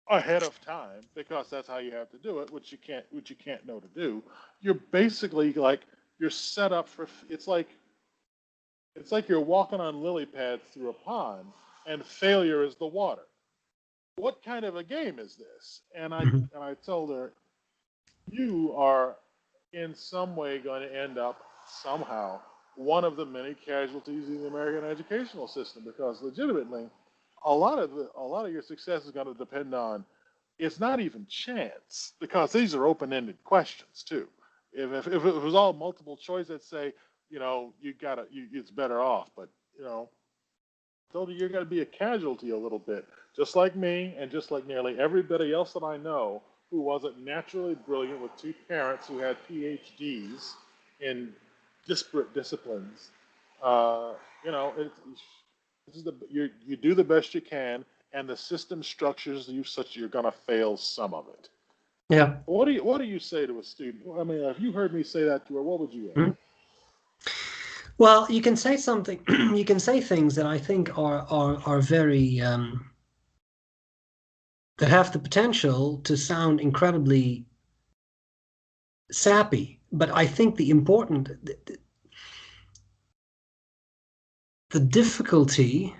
ahead of time because that's how you have to do it, which you can't know to do. You're basically like you're set up for it's like you're walking on lily pads through a pond and failure is the water. What kind of a game is this? Mhm. And I told her you are in some way going to end up somehow one of the many casualties in the American educational system because legitimately a lot of your success is going to depend on it's not even chance because these are open-ended questions too. If it was all multiple choice, I'd say you gotta it's better off, but you know told you you're going to be a casualty a little bit, just like me, and just like nearly everybody else that I know who wasn't naturally brilliant with two parents who had PhDs in disparate disciplines. Uh, you know, this is you do the best you can, and the system structures you such you're going to fail some of it. Yeah. What do you say to a student? I mean, if you heard me say that to her, what would you Mhm. Well, you can say something. You can say things that I think are very that have the potential to sound incredibly sappy. But I think the difficulty,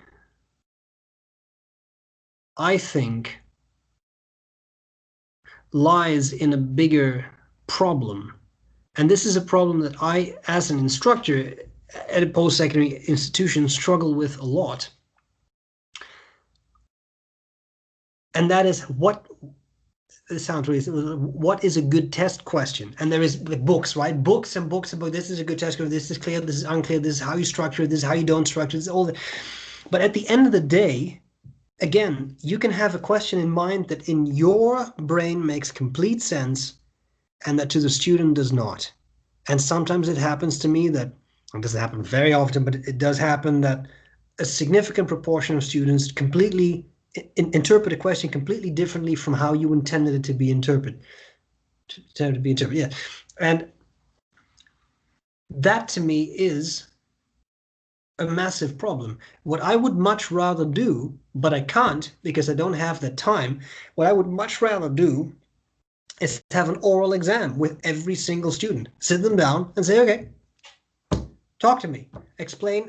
I think, lies in a bigger problem. And this is a problem that I, as an instructor at a post-secondary institution, struggle with a lot. And that is what this sounds really simple. What is a good test question? And there is books, right? Books and books about this is a good test question. This is clear. This is unclear. This is how you structure it. This is how you don't structure it. This is all that. But at the end of the day, again, you can have a question in mind that in your brain makes complete sense and that to the student does not. And sometimes it happens to me that, it doesn't happen very often, but it does happen that a significant proportion of students completely interpret a question completely differently from how you intended it to be interpreted. Yeah. And that to me is a massive problem. What I would much rather do, but I can't because I don't have the time, what I would much rather do is have an oral exam with every single student. Sit them down and say, okay, talk to me. Explain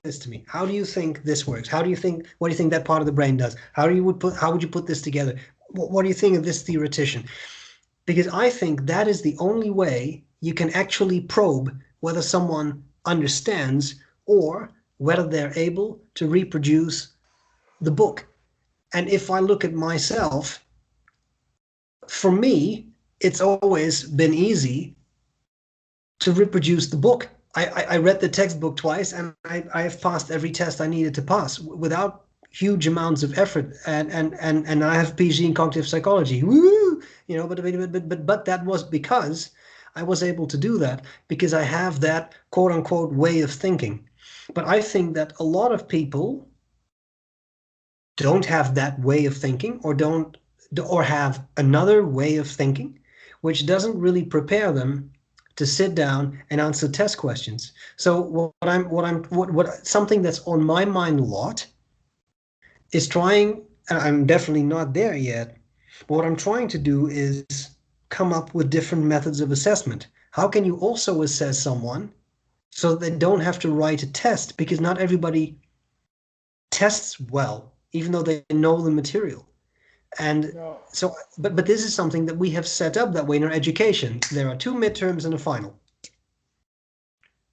this to me. How do you think this works? What do you think that part of the brain does? How would you put this together? What do you think of this theoretician? Because I think that is the only way you can actually probe whether someone understands or whether they're able to reproduce the book. And if I look at myself, for me, it's always been easy to reproduce the book. I read the textbook twice and I have passed every test I needed to pass without huge amounts of effort. And I have a PhD in cognitive psychology. Woo! You know, but that was because I was able to do that because I have that quote unquote way of thinking. But I think that a lot of people don't have that way of thinking or have another way of thinking, which doesn't really prepare them to sit down and answer test questions. So what something that's on my mind a lot is trying, and I'm definitely not there yet, but what I'm trying to do is come up with different methods of assessment. How can you also assess someone so that they don't have to write a test? Because not everybody tests well, even though they know the material. And No, so, but this is something that we have set up that way in our education. There are two midterms and a final,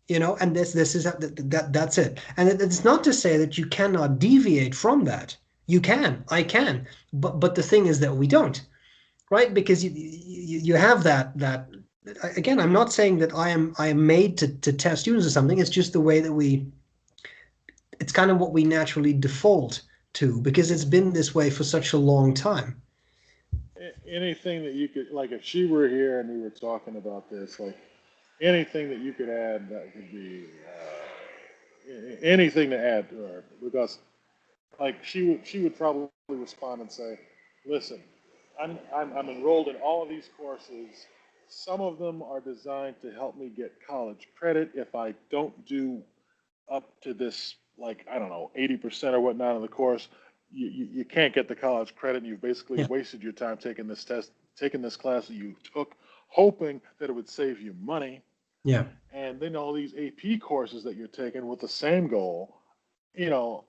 you know, and this is that's it. And it's not to say that you cannot deviate from that. You can, I can, but the thing is that we don't, right? Because you have that. Again, I'm not saying that I am made to test students or something. It's just the way that it's kind of what we naturally default to because it's been this way for such a long time. anything that you could, like, if she were here and we were talking about this, like, anything that you could add that could be anything to add to her, because like she would probably respond and say, "Listen, I'm enrolled in all of these courses. Some of them are designed to help me get college credit if I don't do up to this, like, I don't know, 80% or whatnot of the course. You can't get the college credit, and you've basically Yeah, wasted your time taking this test, taking this class that you took, hoping that it would save you money, yeah, and then all these AP courses that you're taking with the same goal. You know,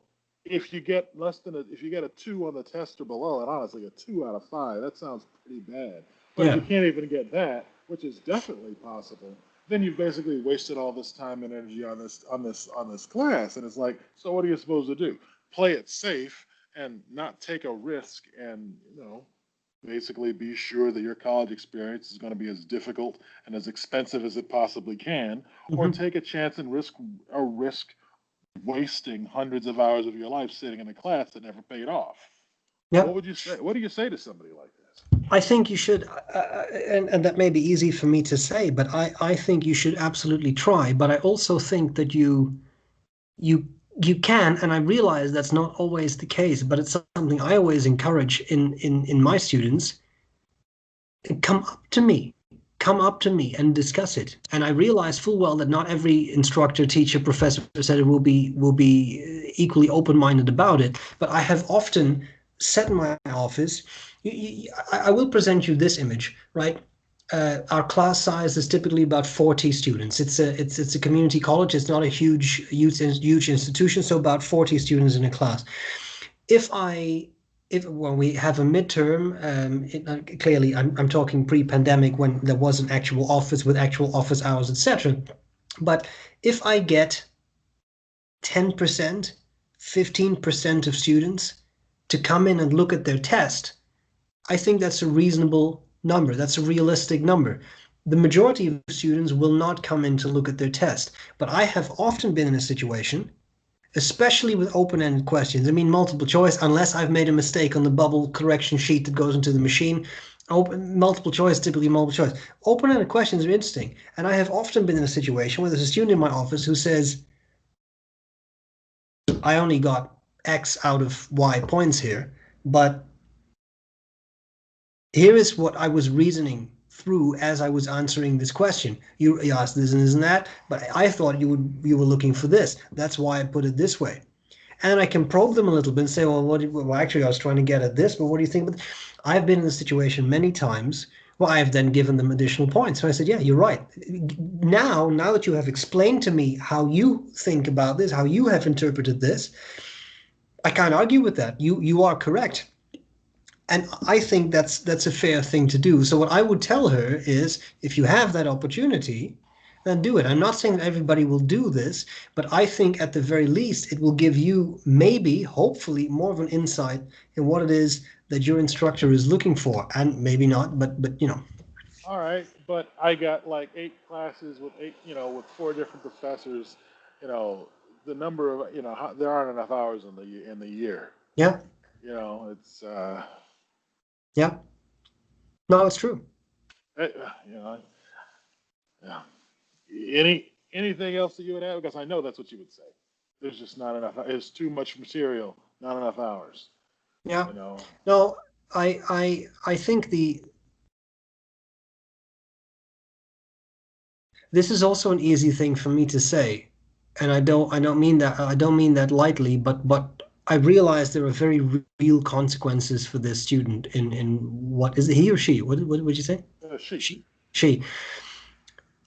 if you get if you get a 2 on the test or below, and honestly, a 2 out of 5, that sounds pretty bad. But if yeah. you can't even get that, which is definitely possible, then you've basically wasted all this time and energy on this class. And it's like, so what are you supposed to do? Play it safe and not take a risk, and basically be sure that your college experience is going to be as difficult and as expensive as it possibly can, or Hmm. take a chance and risk wasting hundreds of hours of your life sitting in a class that never paid off. Yeah. What would you say? What do you say to somebody like this? I think you should, and that may be easy for me to say, but I think you should absolutely try. But I also think that you you can, and I realize that's not always the case, but it's something I always encourage in my students. Come up to me. Come up to me and discuss it. And I realize full well that not every instructor, teacher, professor, etc. will be equally open-minded about it. But I have often sat in my office. I will present you this image, right? Our class size is typically about 40 students. It's a community college. It's not a huge institution, so about 40 students in a class. If when we have a midterm, clearly I'm talking pre-pandemic when there was an actual office with actual office hours, etc. But if I get 10%, 15% of students to come in and look at their test, I think that's a reasonable number. That's a realistic number. The majority of students will not come in to look at their test, but I have often been in a situation, especially with open-ended questions. I mean, multiple choice, unless I've made a mistake on the bubble correction sheet that goes into the machine. Multiple choice, typically multiple choice. Open-ended questions are interesting. And I have often been in a situation where there's a student in my office who says, I only got X out of Y points here, but here is what I was reasoning through as I was answering this question. You asked this and this and that, but I thought you were looking for this. That's why I put it this way. And I can probe them a little bit and say, well, actually, I was trying to get at this, but what do you think? But I've been in this situation many times where I have then given them additional points. So I said, yeah, you're right. Now that you have explained to me how you think about this, how you have interpreted this, I can't argue with that. You are correct. And I think that's a fair thing to do. So what I would tell her is, if you have that opportunity, then do it. I'm not saying that everybody will do this, but I think at the very least it will give you maybe, hopefully, more of an insight in what it is that your instructor is looking for, and maybe not, but you know. All right, but I got like 8 classes with with 4 different professors. You know, the number of there aren't enough hours in the year. Yeah, It's yeah. No, it's true. eh, you know, yeah. Anything else that you would add? Because I know that's what you would say. There's just not enough. It's too much material, not enough hours. Yeah. You know. No, I think this is also an easy thing for me to say, and I don't mean that lightly, but I realize there are very real consequences for this student in what is it, he or she? What would you say? She. She.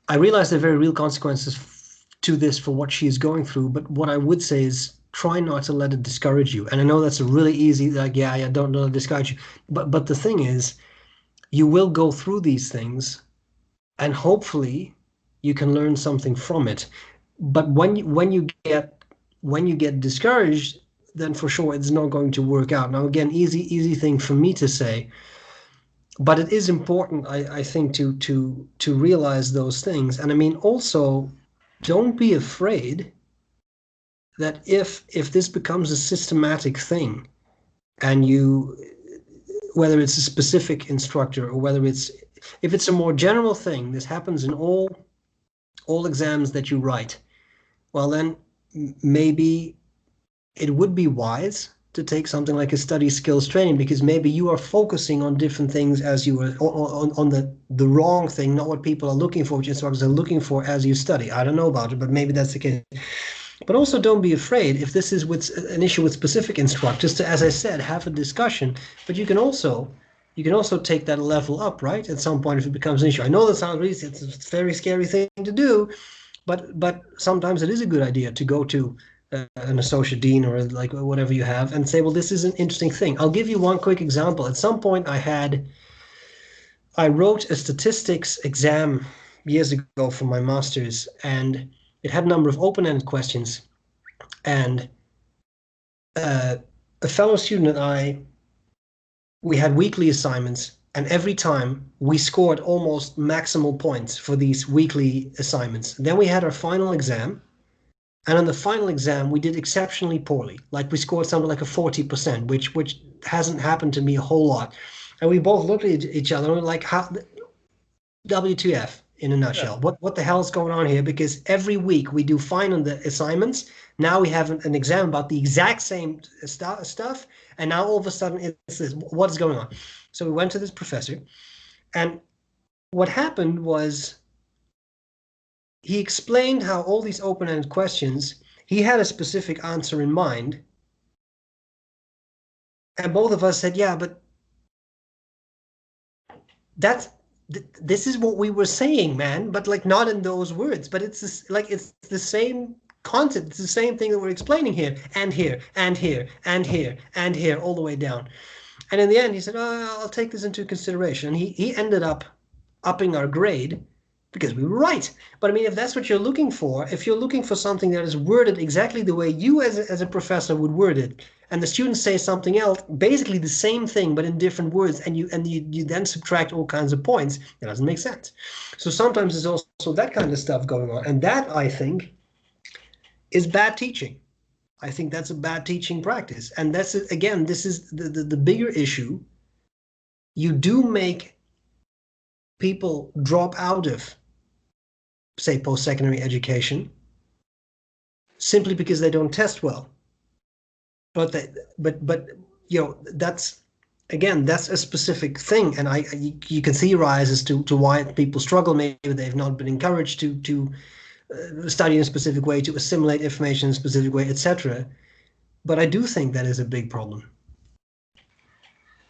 I realize there are very real consequences to this for what she is going through, but what I would say is try not to let it discourage you. And I know that's a really easy, like, yeah, don't let it discourage you. But the thing is, you will go through these things, and hopefully you can learn something from it. But when you get discouraged, then for sure it's not going to work out. Now again, easy thing for me to say, but it is important, I think, to realize those things. And I mean, also, don't be afraid that if this becomes a systematic thing, and whether it's a specific instructor or whether if it's a more general thing, this happens in all exams that you write, well then maybe it would be wise to take something like a study skills training, because maybe you are focusing on different things as you are on the wrong thing, not what people are looking for, which instructors are looking for as you study. I don't know about it, but maybe that's the case. But also don't be afraid if this is with an issue with specific instructors to, as I said, have a discussion. But you can also take that level up, right? At some point, if it becomes an issue. I know that sounds really, it's a very scary thing to do, but sometimes it is a good idea to go to an associate dean or like whatever you have and say, well, this is an interesting thing. I'll give you one quick example. At some point, I wrote a statistics exam years ago for my master's, and it had a number of open-ended questions. And a fellow student and we had weekly assignments, and every time we scored almost maximal points for these weekly assignments. Then we had our final exam, And on the final exam, we did exceptionally poorly. Like we scored something like a 40%, which hasn't happened to me a whole lot. And we both looked at each other and were like, how, WTF in a Yeah. nutshell. What the hell is going on here? Because every week we do fine on the assignments. Now we have an exam about the exact same stuff. And now all of a sudden it's this, what is going on? So we went to this professor. And what happened was he explained how all these open-ended questions, he had a specific answer in mind. And both of us said, yeah, but that's this is what we were saying, man, but like not in those words. But it's this, like it's the same concept. It's the same thing that we're explaining here and here and here and here and here all the way down. And in the end, he said, "Oh, I'll take this into consideration." And he ended up upping our grade because we were right. But I mean, if that's what you're looking for, if you're looking for something that is worded exactly the way you as a professor would word it, and the students say something else, basically the same thing but in different words, and you then subtract all kinds of points, it doesn't make sense. So sometimes there's also that kind of stuff going on, and that I think is bad teaching. I think that's a bad teaching practice, and that's again, this is the bigger issue. You do make people drop out of, say, post-secondary education simply because they don't test well. But you know, that's again, that's a specific thing, and you can theorize as to why people struggle. Maybe they've not been encouraged to study in a specific way, to assimilate information in a specific way, etc. But I do think that is a big problem.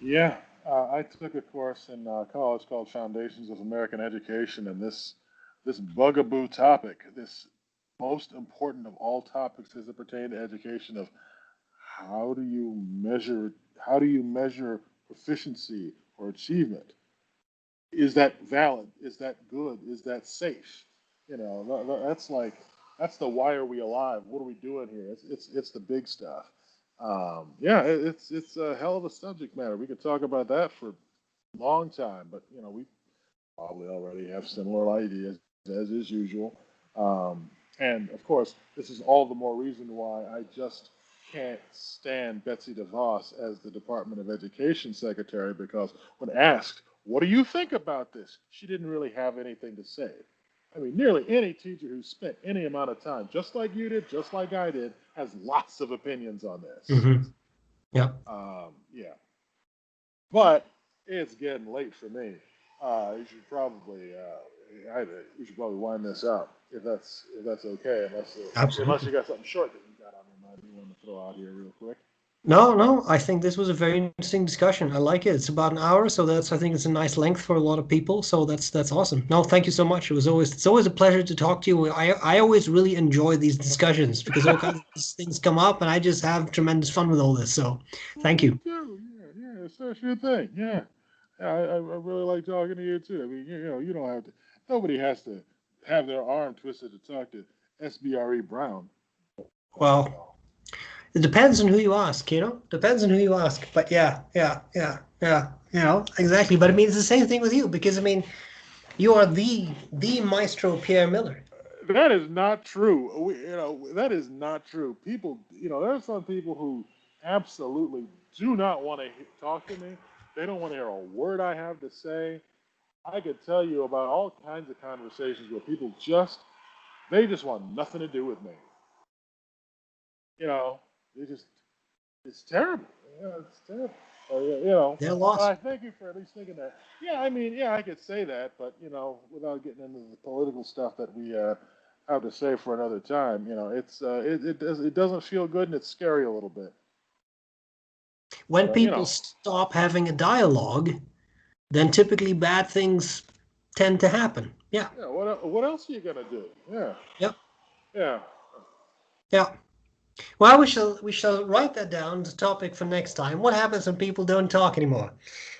Yeah, I took a course in college called Foundations of American Education, and this bugaboo topic, this most important of all topics as it pertains to education, of how do you measure how do you measure proficiency or achievement? Is that valid? Is that good? Is that safe? You know, that's like that's the why are we alive? What are we doing here? It's the big stuff. Yeah, it's a hell of a subject matter. We could talk about that for a long time, but you know, we probably already have similar ideas as is usual. And of course, this is all the more reason why I just can't stand Betsy DeVos as the Department of Education Secretary, because when asked, what do you think about this? She didn't really have anything to say. I mean, nearly any teacher who spent any amount of time, just like you did, just like I did, has lots of opinions on this. Mm-hmm. Yeah. Yeah. But it's getting late for me. You should probably we should probably wind this up if that's okay. Unless Absolutely. you got something short that you got on your mind you want to throw out here real quick. No, I think this was a very interesting discussion. I like it. It's about an hour, so that's I think it's a nice length for a lot of people. So that's awesome. No, thank you so much. It's always a pleasure to talk to you. I always really enjoy these discussions because all kinds of things come up, and I just have tremendous fun with all this. So, Well, thank me you. too. Yeah, it's such your thing. Yeah, yeah. I really like talking to you too. I mean, you know, you don't have to. Nobody has to have their arm twisted to talk to SBRE Brown. You Well, know. it depends on who you ask. Depends on who you ask. But yeah. Exactly. But I mean, it's the same thing with you because I mean, you are the maestro Pierre Miller. That is not true. That is not true. People, there are some people who absolutely do not want to talk to me. They don't want to hear a word I have to say. I could tell you about all kinds of conversations where people they just want nothing to do with me. You know, they just, it's terrible. It's terrible. They're But I lost. thank you for at least thinking that. Yeah, I mean, yeah, I could say that, but without getting into the political stuff that we have to say for another time, it doesn't feel good and it's scary a little bit. When But people stop having a dialogue, then typically bad things tend to happen. Yeah. yeah, what else are you gonna do? Yeah, Yep. yeah. Yeah. Well, we shall write that down as a topic for next time. What happens when people don't talk anymore?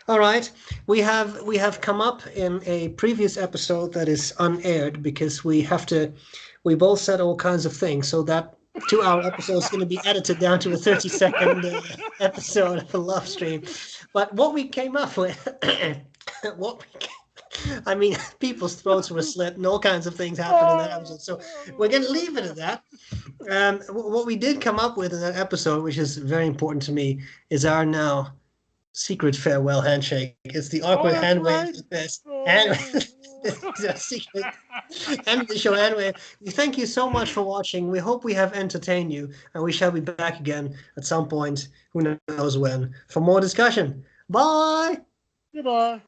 All right. We have come up in a previous episode that is unaired because we both said all kinds of things. So that 2 hour episode is going to be edited down to a 30-second episode of a love stream. But what we came up with, what I mean, people's throats were slit and all kinds of things happened in that episode. So we're going to leave it at that. What we did come up with in that episode, which is very important to me, is our now secret farewell handshake. It's the Oh, awkward that's hand wave. right. This hand Oh. it's a secret end of the show hand wave. We thank you so much for watching. We hope we have entertained you, and we shall be back again at some point, who knows when, for more discussion. Bye. Goodbye.